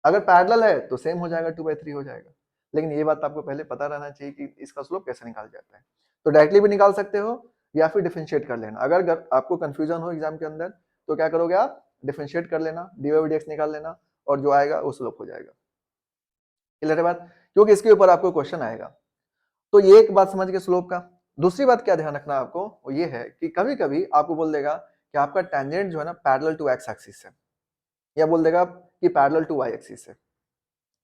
अगर पैरेलल है तो सेम हो जाएगा 2/3 हो जाएगा। लेकिन ये बात आपको पहले पता रहना चाहिए कि इसका स्लोप कैसे निकाल जाता है। तो डायरेक्टली भी निकाल सकते हो या फिर डिफरेंशिएट कर लेना। अगर आपको कंफ्यूजन हो एग्जाम के अंदर तो क्या करोगे आप, डिफरेंशिएट कर लेना, dy/dx निकाल लेना और जो आएगा वो स्लोप हो जाएगा। क्लियर है बात, क्योंकि इसके ऊपर आपको क्वेश्चन आएगा। तो ये एक बात समझ के स्लोप का। दूसरी बात क्या ध्यान रखना आपको, वो ये है कि कभी कभी आपको बोल देगा कि आपका टेंजेंट जो है ना पैरेलल टू एक्स एक्सिस है, या बोल देगा कि पैरेलल टू वाई एक्सिस है,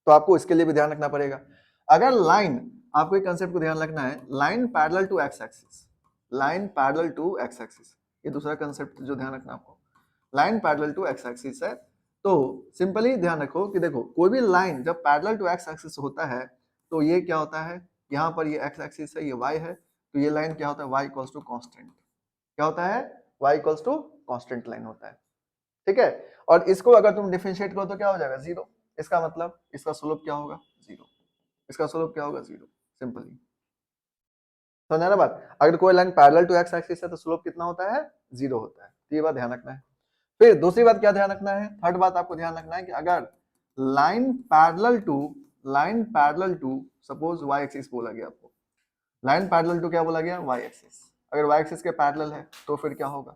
तो आपको इसके लिए भी ध्यान रखना पड़ेगा। अगर लाइन, आपको एक कंसेप्ट को ध्यान रखना है, line parallel to x axis, line parallel to x axis, ये दूसरा कंसेप्ट जो ध्यान रखना आपको, line parallel to x axis है। तो सिंपली ध्यान रखो कि देखो कोई भी लाइन जब पैरेलल टू एक्स एक्सिस होता है तो ये क्या होता है, यहाँ पर ये एक्स एक्सिस है, ये वाई है, तो ये लाइन क्या होता है, वाई इक्वल्स टू कांस्टेंट, क्या होता है, y equals to constant line होता है, ठीक है। और इसको अगर तुम डिफरेंशिएट करो तो क्या हो जाएगा, जीरो। इसका मतलब इसका स्लोप क्या होगा, जीरो। इसका स्लोप क्या होगा, जीरो। सिंपली समझा ना बात। अगर कोई line parallel to x axis है तो स्लोप कितना होता है, जीरो होता है। तो ये बात ध्यान रखना है। फिर दूसरी बात क्या ध्यान रखना है, थर्ड बात आपको ध्यान रखना है कि अगर line parallel to suppose y axis बोला गया आपको, लाइन पैरेलल टू क्या बोला गया, वाई एक्सिस, अगर वाई एक्सिस के पैरेलल है तो फिर क्या होगा,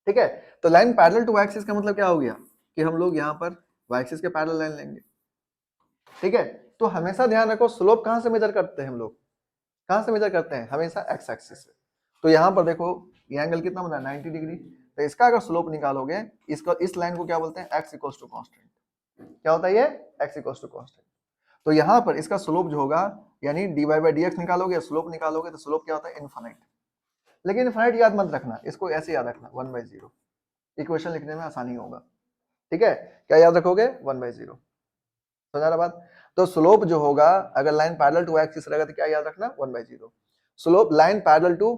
ठीक है। तो line parallel to y axis का मतलब क्या हो गया कि हम लोग यहाँ पर वाई एक्सिस के पैरेलल लाइन लेंगे, ठीक है। तो हमेशा ध्यान रखो स्लोप कहां से मेजर करते हैं हम लोग, कहां से मेजर करते हैं, हमेशा एक्स एक्सिस से। तो यहाँ पर देखो ये एंगल कितना बना है, 90 डिग्री। तो इसका अगर स्लोप निकालोगे, इसका इस लाइन को क्या बोलते हैं, एक्स इक्वल्स टू कांस्टेंट। क्या होता है ये, एक्स इक्वल्स टू कांस्टेंट। तो यहाँ पर इसका स्लोप जो होगा, यानी dy/dx निकालोगे, स्लोप निकालोगे, तो स्लोप क्या होता है, इनफाइनाइट। लेकिन इनफाइनाइट याद मत रखना, इसको ऐसे याद रखना 1/0, इक्वेशन लिखने में आसानी होगा, ठीक है। क्या याद रखोगे, 1/0। समझा ना बात। तो स्लोप जो होगा, अगर लाइन पैरेलल टू एक्सिस रहेगा तो क्या याद रखना, 1/0। Slope line parallel to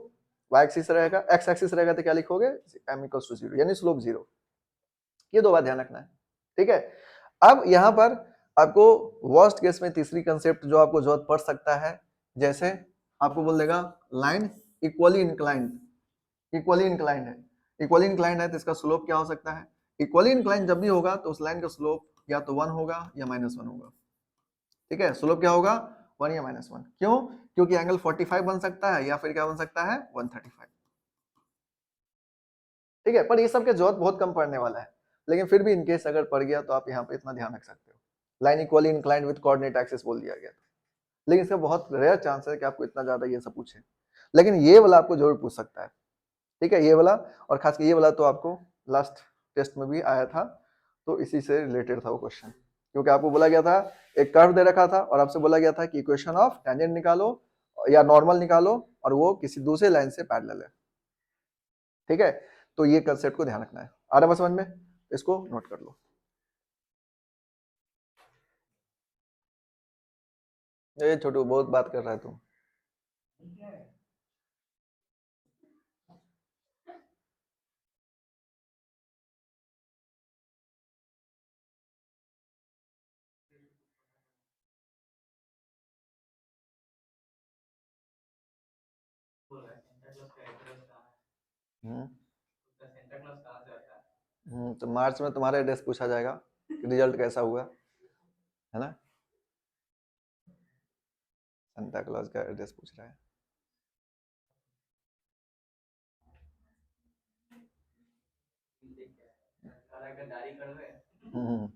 y axis रहेगा, एक्स एक्सिस रहेगा तो क्या लिखोगे, m इक्वल्स टू 0, यानी स्लोप 0। ये दो बात ध्यान रखना है, ठीक है। अब यहाँ पर आपको वर्स्ट केस में तीसरी कंसेप्ट जो आपको जरूरत पड़ सकता है, जैसे आपको बोल देगा line equally inclined, equally inclined है, इक्वली इंक्लाइंड है तो इसका स्लोप क्या हो सकता है, इक्वली इंक्लाइंड जब भी होगा तो उस लाइन का स्लोप या तो 1 होगा या -1 होगा, ठीक है। स्लोप क्या होगा, 1 या -1। क्यों, क्योंकि एंगल 45 बन सकता है या फिर क्या बन सकता है, 135, ठीक है। पर ये सब के जरूरत बहुत कम पड़ने वाला है, लेकिन फिर भी इनकेस अगर पड़ गया तो आप यहाँ पे इतना ध्यान रख सकते हो, line equally inclined with coordinate axis बोल दिया गया, लेकिन इसका बहुत रेयर चांस है कि आपको इतना ज्यादा ये सब पूछे, लेकिन ये वाला आपको जरूर पूछ सकता है, ठीक है, ये वाला। और खास कर ये वाला तो आपको लास्ट टेस्ट में भी आया था, तो इसी से रिलेटेड था वो क्वेश्चन, क्योंकि आपको बोला गया था एक कर्व दे रखा था और आपसे बोला गया था कि इक्वेशन ऑफ टेंजेंट निकालो या नॉर्मल निकालो और वो किसी दूसरे लाइन से पैरेलल है, ठीक है। तो ये कंसेप्ट को ध्यान रखना है। आ रहा है समझ में, इसको नोट कर लो। ये छोटू बहुत बात कर रहा है तू। तो मार्च में तुम्हारा एड्रेस पूछा जाएगा कि रिजल्ट कैसा हुआ, है ना। संता क्लॉज का एड्रेस पूछ रहा है। हम्म,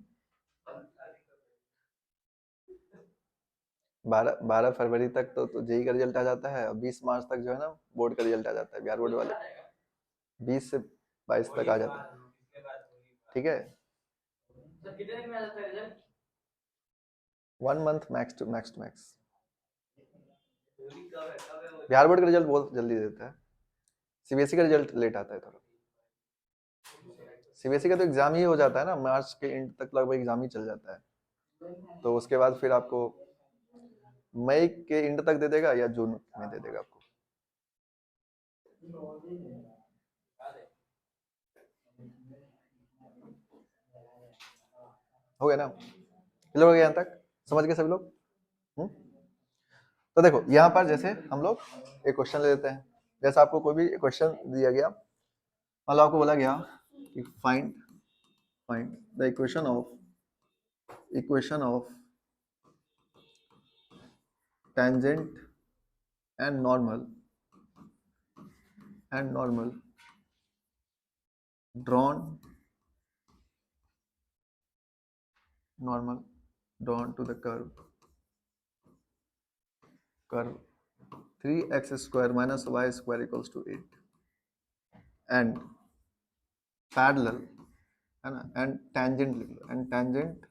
12 फरवरी तक तो जेई का रिजल्ट आ जाता है, और 20 मार्च तक जो है ना बोर्ड का रिजल्ट आ जाता है, बिहार बोर्ड वाले 20 से 22 तक आ जाता है, ठीक है। 1 month max to max. Bihar board का रिजल्ट बहुत जल्दी देता है, सीबीएसई का रिजल्ट लेट आता है थोड़ा। सीबीएसई का तो एग्जाम ही हो जाता है ना, मार्च के एंड तक लगभग एग्जाम ही चल जाता है, तो उसके बाद फिर आपको मई के एंड तक दे देगा या जून में दे देगा आपको। हो गया ना, क्लियर हो गया यहाँ तक, समझ गए सभी लोग? तो देखो यहाँ पर जैसे हम लोग एक क्वेश्चन ले लेते हैं, जैसे आपको कोई भी क्वेश्चन दिया गया, मतलब आपको बोला गया कि find the equation of tangent and normal drawn to the curve 3x square minus y square equals to 8 and parallel है ना, and tangent लिख लो, and tangent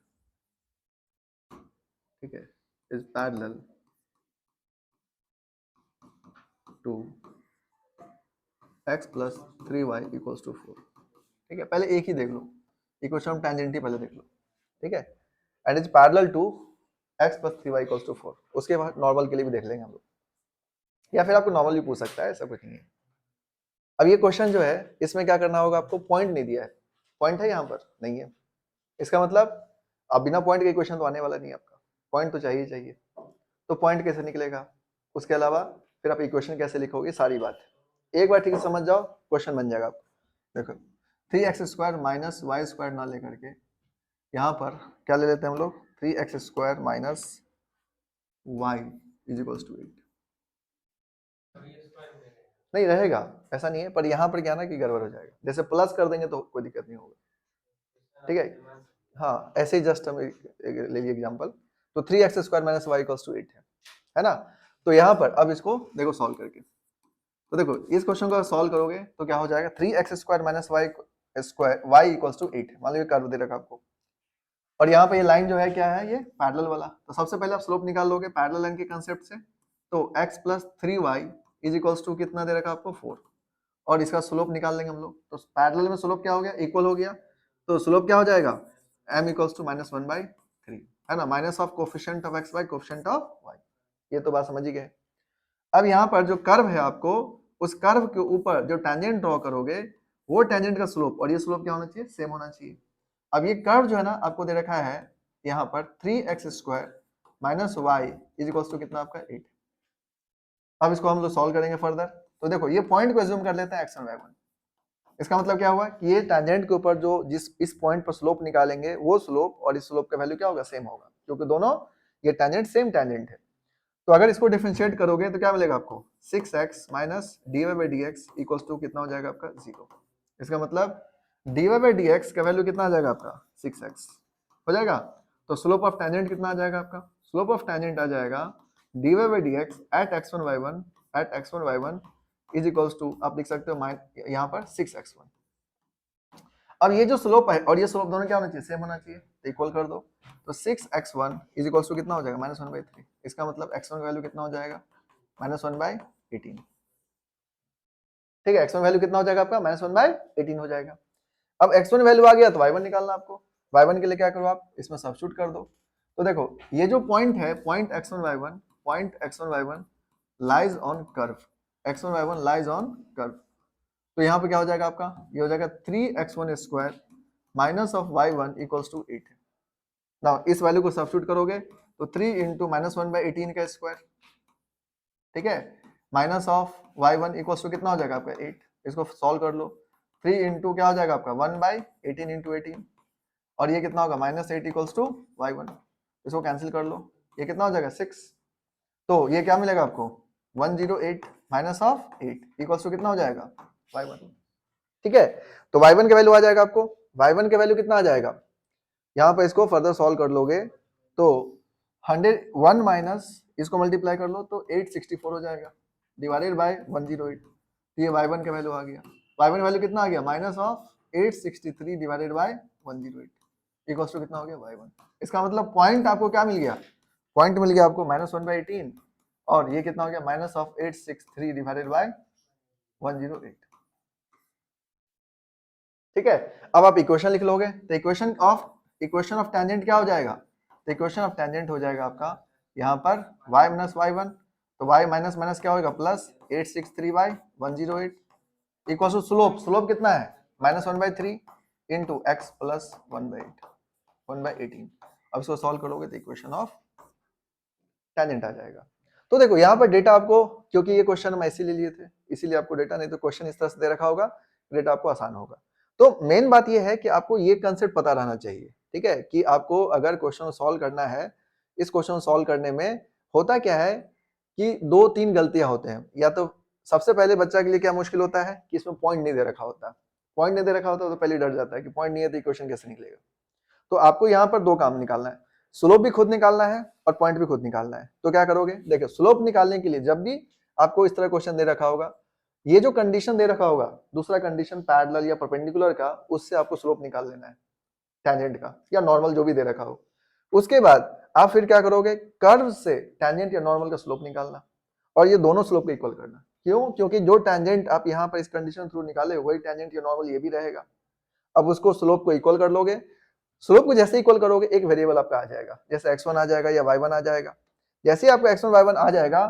ठीक है is parallel to x plus 3y equals to 4। ठीक है, पहले एक ही देख लो, इक्वेशन ऑफ टेंजेंट ही पहले देख लो, ठीक है, and is parallel to x plus 3y equals to 4। उसके बाद नॉर्मल के लिए भी देख लेंगे हम लोग, या फिर आपको नॉर्मल भी पूछ सकता है, ऐसा कुछ नहीं है। अब ये क्वेश्चन जो है इसमें क्या करना होगा, आपको पॉइंट नहीं दिया है, पॉइंट है यहाँ पर नहीं है, इसका मतलब अब बिना पॉइंट के क्वेश्चन तो आने वाला नहीं है आपका, पॉइंट तो चाहिए चाहिए। तो पॉइंट कैसे निकलेगा, उसके अलावा फिर आप इक्वेशन कैसे लिखोगे, सारी बात एक बार ठीक से समझ जाओ, क्वेश्चन बन जाएगा आपको। देखो 3x square minus y square ना लेकर के यहाँ पर क्या ले लेते हैं हम लोग, 3x square minus y is equals to 8। नहीं रहेगा, ऐसा नहीं है, पर यहाँ पर क्या ना कि गड़बड़ हो जाएगा, जैसे प्लस कर देंगे तो कोई दिक्कत नहीं होगा, ठीक है। हाँ ऐसे ही जस्ट हम ले लिए एग्जांपल, तो 3x square minus y equals to 8 है ना। तो यहाँ पर अब इसको देखो सॉल्व करके, तो देखो इस क्वेश्चन को सॉल्व करोगे तो क्या हो जाएगा, 3x square minus y square y equals to 8, मान लो ये कर्व दे रखा आपको, और यहाँ पे ये लाइन जो है क्या है, ये पैरेलल वाला, तो सबसे पहले आप स्लोप निकाल लोगे पैरेलल लाइन के कांसेप्ट से, तो x plus 3y is equals to कितना दे रखा आपको 4, और इसका स्लोप निकाल लेंगे हम लोग, तो पैरेलल में स्लोप क्या हो गया, इक्वल हो गया, तो स्लोप क्या हो जाएगा m इक्वल्स टू -1/3 है ना, minus of coefficient of x bye coefficient of y, ये तो बात समझ ही गए। अब यहाँ पर जो कर्व है आपको, उस कर्व के ऊपर जो टेंजेंट ड्रॉ करोगे वो टेंजेंट का स्लोप, और ये स्लोप क्या होना चाहिए, सेम होना चाहिए। अब ये कर्व जो है ना आपको दे रखा है यहाँ पर 3x square minus y is equals to कितना आपका 8। अब इसको हम लोग सॉल्व करेंगे फर्दर, तो देखो ये पॉइंट को एज्यूम कर लेते हैं x1 y1, इसका मतलब क्या हुआ कि ये टेंजेंट के ऊपर जो जिस इस पॉइंट पर स्लोप निकालेंगे वो स्लोप और इस स्लोप का वैल्यू क्या होगा, सेम होगा, क्योंकि दोनों ये टेंजेंट सेम टेंजेंट है। तो अगर इसको डिफरेंशिएट करोगे तो क्या मिलेगा आपको, 6x minus dy/dx equals to कितना हो जाएगा आपका 0। इसका मतलब dy/dx का वैल्यू कितना आ जाएगा आपका 6x हो जाएगा, तो स्लोप ऑफ टेंजेंट कितना आ जाएगा आपका, स्लोप ऑफ टेंजेंट आ जाएगा dy/dx eight x1 y1 is equals to, आप लिख सकते हो यहाँ पर 6x1। अब ये जो स्लोप है और ये स्लोप दोनों क्या होना चाहिए, सेम होना चाहिए, तो इक्वल कर दो, तो 6x1 इज इक्वल्स टू कितना हो जाएगा -1/3। इसका मतलब x1 का वैल्यू कितना हो जाएगा -1/18, ठीक है, x1 वैल्यू कितना हो जाएगा आपका -1/18 हो जाएगा। अब x1 वैल्यू आ गया तो y1 निकालना आपको, y1 के लिए क्या करो आप इसमें सब्स्टिट्यूट कर दो, तो देखो ये जो पॉइंट है point x1 y1 lies on curve, x1 y1 lies on curve, तो यहाँ पे क्या हो जाएगा आपका, ये हो जाएगा 3x1 square minus of y1 equals to 8। Now इस वैल्यू को सब्स्टिट्यूट करोगे तो 3 इंटू -1/18 का स्क्वायर, ठीक है, minus of y1 equals to कितना हो जाएगा आपका 8, इसको सॉल्व कर लो, 3 इंटू क्या हो जाएगा आपका 1/18 इंटू 18, और ये कितना होगा -8 इक्वल्स टू y1, इसको कैंसिल कर लो, ये कितना हो जाएगा 6, तो ये क्या मिलेगा आपको 108 माइनस ऑफ 8 इक्वल्स टू कितना हो जाएगा y1, ठीक है। तो y1 का वैल्यू आ जाएगा आपको, y1 का वैल्यू कितना आ जाएगा, यहाँ पर इसको फर्दर सॉल्व कर लोगे तो 101 माइनस इसको मल्टीप्लाई कर लो तो 864 हो जाएगा डिवाइडेड बाय 108, तो ये y1 का वैल्यू आ गया, y1 वैल्यू कितना आ गया minus of 863 divided by 108 equals to कितना हो गया y1। इसका मतलब पॉइंट आपको क्या मिल गया, पॉइंट मिल गया आपको -1/18, और ये कितना हो गया माइनस ऑफ 863 डिवाइडेड बाय 108, ठीक है। अब आप इक्वेशन लिख लोगे तो इक्वेशन ऑफ टेंजेंट क्या हो जाएगा, तो इक्वेशन ऑफ टेंजेंट हो जाएगा आपका यहाँ पर y माइनस y1, तो y माइनस माइनस क्या होगा plus 863/108 equal to slope, slope कितना है -1/3 इंटू x प्लस 1/8, 1/18। अब इसको सॉल्व करोगे तो इक्वेशन ऑफ टेंजेंट आ जाएगा। तो देखो यहाँ पर डेटा आपको, क्योंकि ये क्वेश्चन हम इसीलिए लिए थे, इसीलिए आपको डेटा, नहीं तो क्वेश्चन इस तरह से दे रखा होगा, डेटा आपको आसान होगा। तो मेन बात ये है कि आपको ये कंसेप्ट पता रहना चाहिए, ठीक है, कि आपको अगर क्वेश्चन सॉल्व करना है, इस क्वेश्चन सॉल्व करने में होता क्या है कि 2-3 गलतियां होते हैं। या तो सबसे पहले बच्चा के लिए क्या मुश्किल होता है कि इसमें पॉइंट नहीं दे रखा होता, पॉइंट नहीं दे रखा होता तो पहले डर जाता है कि पॉइंट नहीं है तो इक्वेशन कैसे निकलेगा। तो आपको यहाँ पर 2 काम निकालना है, स्लोप भी खुद निकालना है और पॉइंट भी खुद निकालना है। तो क्या करोगे, देखो स्लोप निकालने के लिए जब भी आपको इस तरह क्वेश्चन दे रखा होगा, ये जो कंडीशन दे रखा होगा, दूसरा कंडीशन पैरेलल या परपेंडिकुलर का, उससे आपको स्लोप निकाल लेना है टेंजेंट का या नॉर्मल जो भी दे रखा हो। उसके बाद आप फिर क्या करोगे, कर्व से टेंजेंट या नॉर्मल का स्लोप निकालना और ये दोनों स्लोप को इक्वल करना। क्यों, क्योंकि जो टेंजेंट आप यहाँ पर इस कंडीशन थ्रू निकाले वही टेंजेंट या नॉर्मल ये भी रहेगा। अब उसको स्लोप को इक्वल कर लोगे, स्लोप को जैसे इक्वल करोगे एक वेरिएबल आपका आ जाएगा, जैसे x1 आ जाएगा या y1 आ जाएगा। जैसे ही आपको x1 y1 आ जाएगा,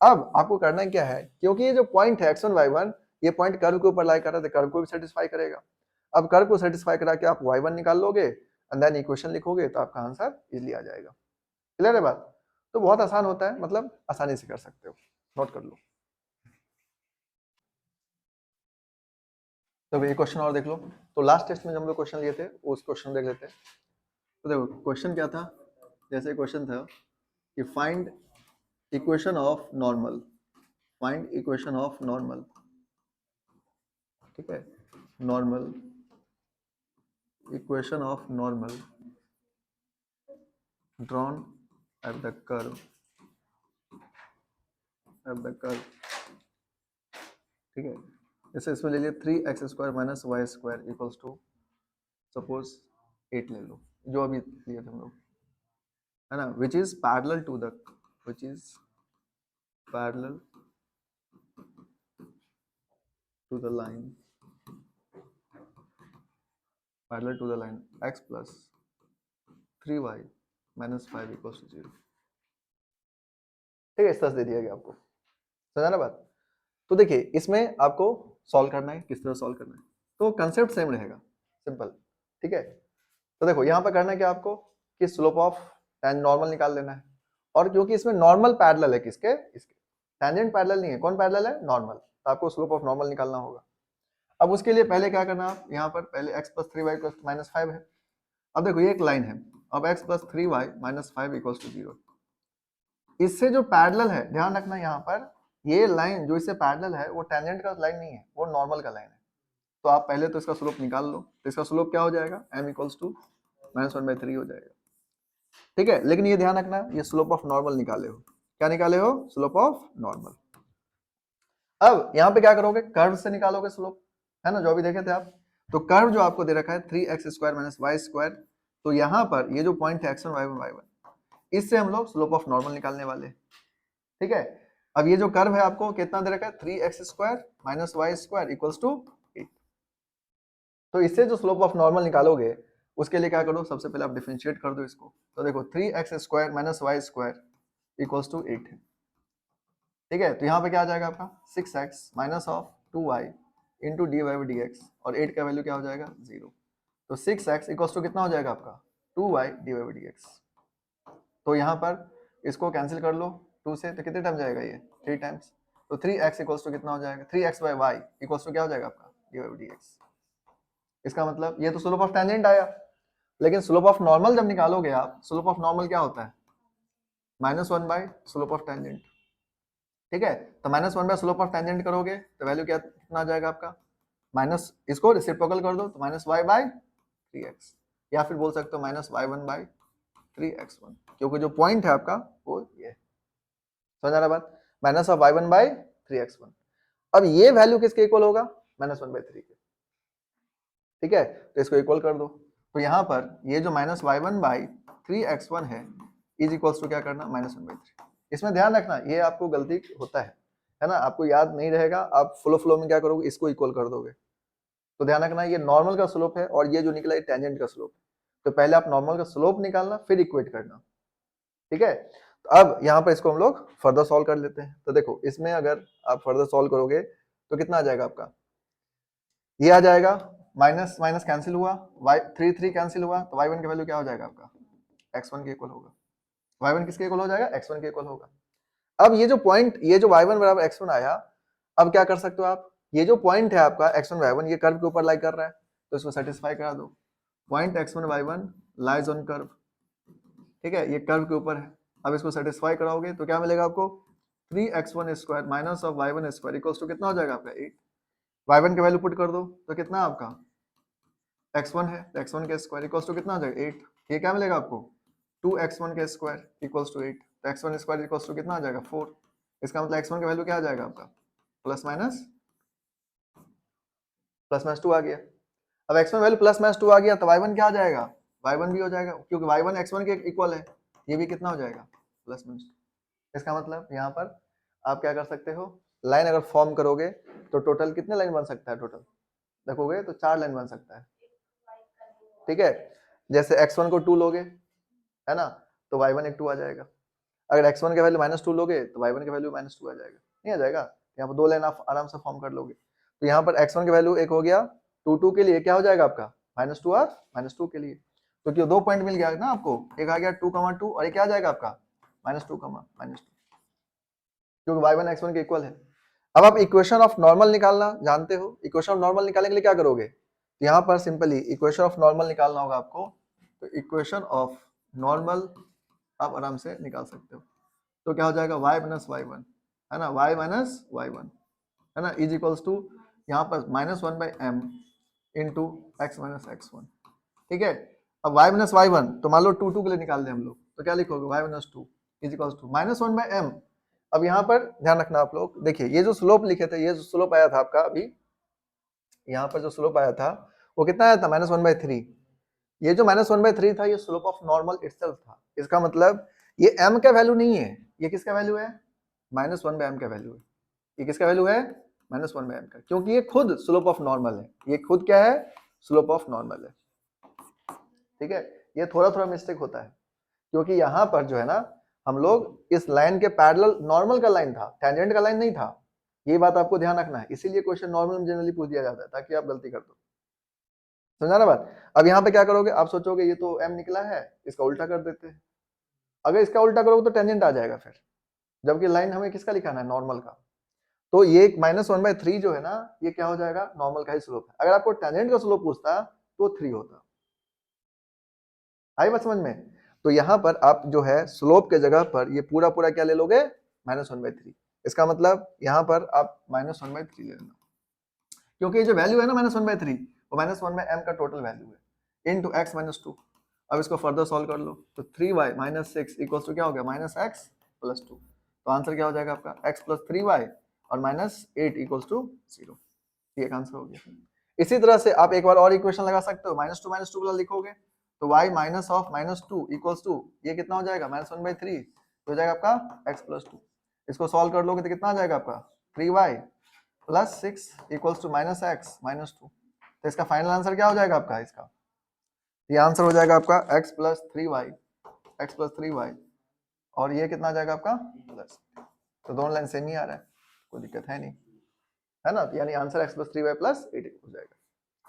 अब आपको करना क्या है, क्योंकि ये जो पॉइंट है x1 y1, ये पॉइंट कर्व के ऊपर लाई कर रहा है, कर्व को भी सेटिस्फाई करेगा। अब कर्व को सेटिस्फाई करा के आप y1 निकाल लोगे एंड देन इक्वेशन लिखोगे तो आपका आंसर इजीली आ जाएगा। क्लियर है बात? तो बहुत आसान होता है, मतलब आसानी से कर सकते हो, नोट कर लो। तो ये क्वेश्चन और देख लो। तो लास्ट टेस्ट में जब हम लोग क्वेश्चन लिए थे उस क्वेश्चन देख लेते हैं। तो देखो क्वेश्चन क्या था, जैसे क्वेश्चन था कि find equation of normal, find equation of normal, ठीक है, normal, equation of normal drawn at the curve, at the curve, ठीक है। जैसे इसमें ले लिया 3x² minus y² equals to suppose 8 ले लो, जो अभी लिए थे हम लोग, है ना, which is parallel to the, which is parallel to the line, parallel to the line x plus 3y minus 5 equals to 0, ठीक है। इस तरह से दे दिया गया आपको, समझा ना बात? तो देखिए इसमें आपको सॉल्व करना है, किस तरह सॉल्व करना है, तो कंसेप्ट सेम रहेगा, सिंपल, ठीक है। तो देखो यहाँ पर करना है क्या आपको कि स्लोप ऑफ टेन नॉर्मल निकाल लेना है, और क्योंकि इसमें नॉर्मल पैरेलल है किसके, इसके, टेंजेंट पैरेलल नहीं है, कौन पैरेलल है, नॉर्मल, तो आपको स्लोप ऑफ नॉर्मल निकालना होगा। अब उसके लिए पहले क्या करना, आप यहाँ पर पहले x प्लस 3y माइनस 5 है। अब देखो ये एक लाइन है, अब x plus 3y minus 5 equals to 0, इससे जो पैरेलल है, ध्यान रखना यहाँ पर ये लाइन जो इससे पैरेलल है वो टेंजेंट का लाइन नहीं है, वो नॉर्मल का लाइन है। तो आप पहले तो इसका स्लोप निकाल लो, तो इसका स्लोप क्या हो जाएगा, m इक्वल्स टू -1/3 हो जाएगा, ठीक है। लेकिन ये ध्यान रखना ये स्लोप ऑफ नॉर्मल निकाले हो, क्या निकाले हो, स्लोप ऑफ नॉर्मल। अब यहाँ पे क्या करोगे, कर्व से निकालोगे स्लोप, है ना, जो अभी देखे थे आप। तो कर्व जो आपको दे रखा है 3x² माइनस y², तो यहाँ पर ये जो पॉइंट है x1 y1 y1, इससे हम लोग स्लोप ऑफ नॉर्मल निकालने वाले, ठीक है। अब ये जो कर्व है आपको कितना दे रखा है, 3x² minus y² equals to 8। तो इससे जो स्लोप ऑफ नॉर्मल निकालोगे उसके लिए क्या करो, सबसे पहले आप डिफरेंशिएट कर दो इसको। तो देखो 3x² minus y² equals to 8 है, ठीक है। तो यहाँ पे क्या आ जाएगा आपका 6x minus of 2y into dy/dx, और 8 का वैल्यू क्या हो जाएगा 0। तो 6x इक्वल्स टू कितना हो जाएगा आपका 2y dy/dx। तो यहाँ पर इसको कैंसिल कर लो 2 से, तो कितने टाइम जाएगा ये 3 टाइम्स। तो 3x इक्वल्स टू कितना हो जाएगा, 3x/y इक्वल्स टू क्या हो जाएगा आपका dy/dx। इसका मतलब ये तो स्लोप ऑफ टेंजेंट आया, लेकिन स्लोप ऑफ नॉर्मल जब निकालोगे आप, स्लोप ऑफ नॉर्मल क्या होता है, -1 बाय स्लोप ऑफ टेंजेंट, ठीक है। तो -1 बाय स्लोप ऑफ टेंजेंट करोगे तो वैल्यू क्या कितना आ जाएगा आपका, माइनस, इसको रेसिप्रोकल कर दो तो -y/3x, या फिर बोल सकते हो -y1/3x1, क्योंकि जो पॉइंट है आपका वो ये, समझ आ रहा बात, -y1/3x1। अब ये वैल्यू किसके इक्वल होगा, -1/3 के, ठीक है। तो इसको इक्वल कर दो, तो यहाँ पर ये जो -y1/3x1 है इज इक्वल्स टू क्या करना, -1/3। इसमें ध्यान रखना ये आपको गलती होता है ना, आपको याद नहीं रहेगा, आप फ्लो में क्या करोगे, इसको इक्वल कर दोगे। तो ध्यान रखना ये नॉर्मल का स्लोप है और ये जो निकला है टेंजेंट का स्लोप, तो पहले आप नॉर्मल का स्लोप निकालना फिर इक्वेट करना, ठीक है। तो अब यहाँ पर इसको हम लोग फर्दर सॉल्व कर लेते हैं। तो देखो इसमें अगर आप फर्दर सॉल्व करोगे तो कितना आ जाएगा आपका, ये आ जाएगा माइनस माइनस कैंसिल हुआ, y 3 कैंसिल हुआ, तो y1 की वैल्यू क्या हो जाएगा आपका, x1 के इक्वल होगा। y1 किसके इक्वल हो जाएगा, x1 के इक्वल होगा। अब ये जो पॉइंट, ये जो y1 बराबर x1 आया, अब क्या कर सकते हो आप, ये जो पॉइंट है आपका x1 y1 ये कर्व के ऊपर लाई कर रहा है, तो इसको सेटिस्फाई करा दो। Point x1 y1 lies on curve, ठीक है, ये कर्व के ऊपर है। अब इसको सेटिस्फाई कराओगे तो क्या मिलेगा आपको, 3x1 square minus of y1 square equals to कितना हो जाएगा आपका 8। y1 की वैल्यू पुट कर दो तो कितना आपका x1 है, तो x1 के स्क्वायर इक्वल्स टू कितना हो जाएगा 8। ये क्या मिलेगा आपको, 2x1 के स्क्वायर इक्वल्स टू 8, तो x1 स्क्वायर इक्वल्स टू कितना आ जाएगा 4। इसका मतलब x1 की वैल्यू क्या आ जाएगा आपका, प्लस माइनस 2 आ गया। अब x1 वैल्यू प्लस माइनस 2 आ गया तो y1 क्या आ जाएगा, y1 भी हो जाएगा, क्योंकि y1 x1 के इक्वल है, ये भी कितना हो जाएगा प्लस माइनस 2। इसका मतलब यहाँ पर आप क्या कर सकते हो, लाइन अगर फॉर्म करोगे तो टोटल कितने लाइन बन सकता है, टोटल देखोगे तो 4 लाइन बन सकता है, ठीक है। जैसे x1 को 2 लोगे, है ना, तो y1 एक 2 आ जाएगा। अगर x1 के वैल्यू -2 लोगे तो y1 के वैल्यू -2 आ जाएगा, नहीं आ जाएगा, यहाँ पर 2 लाइन आप आराम से फॉर्म कर लोगे। तो यहाँ पर x1 के वैल्यू एक हो गया, 2 के लिए क्या हो जाएगा आपका -2 और -2 के लिए, तो क्यों 2 पॉइंट मिल गया ना आपको, एक आ गया 2, 2 और एक क्या आ जाएगा आपका -2, -2, क्योंकि y1 x1 के इक्वल है। अब आप इक्वेशन ऑफ नॉर्मल निकालना जानते हो, इक्वेशन ऑफ नॉर्मल निकालने के लिए क्या करोगे, यहाँ पर सिंपली इक्वेशन ऑफ नॉर्मल निकालना होगा आपको, तो इक्वेशन ऑफ नॉर्मल आप आराम से निकाल सकते हो। तो क्या हो जाएगा y माइनस y1, है ना, y माइनस y1, है ना, इज इक्वल्स टू यहाँ पर -1/m into x minus x1, ठीक है। अब y माइनस y1 तो मान लो 2 के लिए निकाल दें हम लोग, तो क्या लिखोगे y minus 2 is equals to -1/m। अब यहाँ पर ध्यान रखना आप लोग, देखिए ये जो स्लोप लिखे थे, ये जो स्लोप आया था आपका अभी, यहाँ पर जो स्लोप आया था वो कितना आया था -1/3। ये जो -1/3 था ये स्लोप ऑफ नॉर्मल इटसेल्फ था। इसका मतलब ये m का वैल्यू नहीं है, ये किसका वैल्यू है, -1/m का वैल्यू है। ये किसका वैल्यू है, -1/m का, क्योंकि ये खुद स्लोप ऑफ नॉर्मल है, ये खुद क्या है, स्लोप ऑफ नॉर्मल है, ठीक है। ये थोड़ा थोड़ा मिस्टेक होता है, क्योंकि यहाँ पर जो है ना, हम लोग इस लाइन के पैरेलल नॉर्मल का लाइन था, टेंजेंट का लाइन नहीं था, ये बात आपको ध्यान रखना है, इसीलिए क्वेश्चन नॉर्मल में जनरली पूछ दिया जाता है ताकि आप गलती कर दो, समझा ना बात। अब यहाँ पे क्या करोगे, आप सोचोगे ये तो m निकला है, इसका उल्टा कर देते हैं। अगर इसका उल्टा करोगे तो टेंजेंट आ जाएगा फिर, जबकि लाइन हमें किसका लिखाना है, नॉर्मल का। तो ये -1/3 जो है ना, ये क्या हो जाएगा, नॉर्मल का ही स्लोप है। अगर आपको टेंजेंट का स्लोप पूछता तो 3 होता। आई बात समझ में। तो यहाँ पर आप जो है स्लोप के जगह पर ये पूरा पूरा क्या ले लोगे, -1/3। इसका मतलब यहाँ पर आप -1/3 ले लेना, क्योंकि ये जो वैल्यू है ना -1/3 वो -1/m का टोटल वैल्यू है इनटू x माइनस 2। अब इसको फर्दर सॉल्व कर लो तो 3y माइनस 6 इक्वल्स टू क्या हो गया, -x प्लस 2। तो आंसर क्या हो जाएगा आपका, x प्लस 3y और -8 इक्वल्स टू 0। ये आंसर हो गया। इसी तरह से आप एक बार और इक्वेशन लगा सकते हो, -2 वाला लिखोगे तो y minus of -2 equals to ये कितना हो जाएगा, -1/3 हो जाएगा आपका x प्लस 2। इसको सॉल्व कर लोगे तो कितना आ जाएगा आपका 3y plus 6 equals to -x minus 2। तो इसका फाइनल आंसर क्या हो जाएगा आपका, इसका ये आंसर हो जाएगा आपका x प्लस 3y और ये कितना आ जाएगा आपका प्लस। तो दोनों लाइन सेम ही आ रहा है, कोई दिक्कत है नहीं, है ना। तो यानी answer x plus 3y plus 8 हो जाएगा,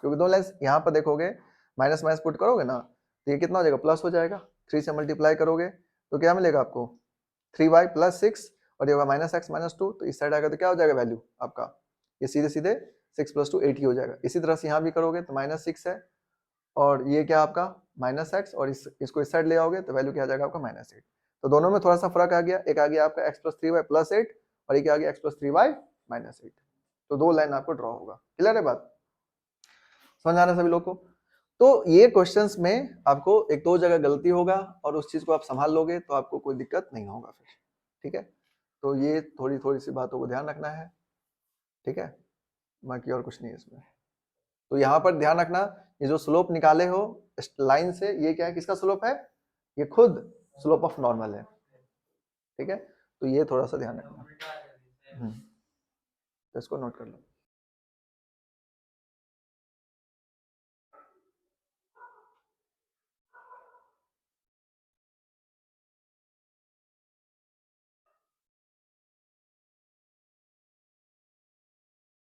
क्योंकि दोनों लाइन यहाँ पर देखोगे माइनस माइनस पुट करोगे ना तो ये कितना हो जाएगा, प्लस हो जाएगा। 3 से मल्टीप्लाई करोगे तो क्या मिलेगा आपको, 3y प्लस 6 और ये होगा -x माइनस 2, तो इस साइड आएगा तो क्या हो जाएगा वैल्यू आपका, ये सीधे सीधे 6 प्लस 2 8 ही हो जाएगा। इसी तरह से यहाँ भी करोगे तो -6 है और ये क्या आपका -x और इसको इस साइड ले आओगे तो वैल्यू क्या आ जाएगा आपका -8। तो दोनों में थोड़ा सा फर्क आ गया, एक आ गया आपका x प्लस 3y प्लस 8 और एक आ गया x प्लस 3y माइनस 8। तो दो लाइन आपको ड्रॉ होगा। क्लियर है बात, समझ आ रहा है सभी लोग को। तो ये क्वेश्चंस में आपको एक दो जगह गलती होगा और उस चीज को आप संभाल लोगे तो आपको कोई दिक्कत नहीं होगा फिर, ठीक है। तो ये थोड़ी थोड़ी सी बातों को ध्यान रखना है, ठीक है, बाकी और कुछ नहीं है इसमें। तो यहाँ पर ध्यान रखना, ये जो स्लोप निकाले हो लाइन से, ये क्या है, किसका स्लोप है, ये खुद स्लोप ऑफ नॉर्मल है, ठीक है। तो ये थोड़ा सा ध्यान रखना, तो इसको नोट कर लो।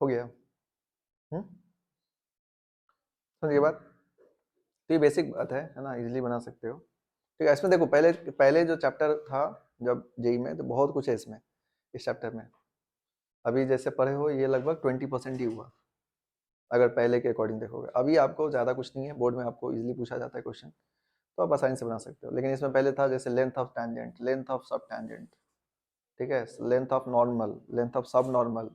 हो गया। समझिए बात। तो ये बेसिक बात है ना, इजीली बना सकते हो। ठीक है, इसमें देखो पहले जो चैप्टर था जब जेई में, तो बहुत कुछ है इसमें, इस चैप्टर में। अभी जैसे पढ़े हो ये लगभग 20% ही हुआ, अगर पहले के अकॉर्डिंग देखोगे। अभी आपको ज़्यादा कुछ नहीं है, बोर्ड में आपको इजीली पूछा जाता है क्वेश्चन, तो आप आसानी से बना सकते हो। लेकिन इसमें पहले था जैसे length of tangent, length of सब टैंजेंट, ठीक है, length of normal, length of सब नॉर्मल,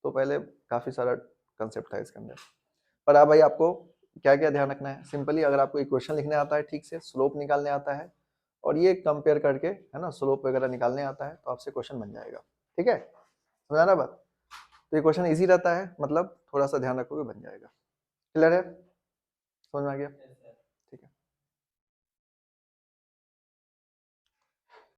तो पहले काफ़ी सारा कंसेप्ट था इसके अंदर। पर अब भाई आपको क्या क्या ध्यान रखना है, सिंपली अगर आपको इक्वेशन लिखने आता है ठीक से, स्लोप निकालने आता है, और ये कंपेयर करके है ना स्लोप वगैरह निकालने आता है, तो आपसे क्वेश्चन बन जाएगा। ठीक है, समझा ना बात। तो ये क्वेश्चन इजी रहता है, मतलब थोड़ा सा ध्यान रखोगे बन जाएगा। क्लियर है, समझ में आ गया।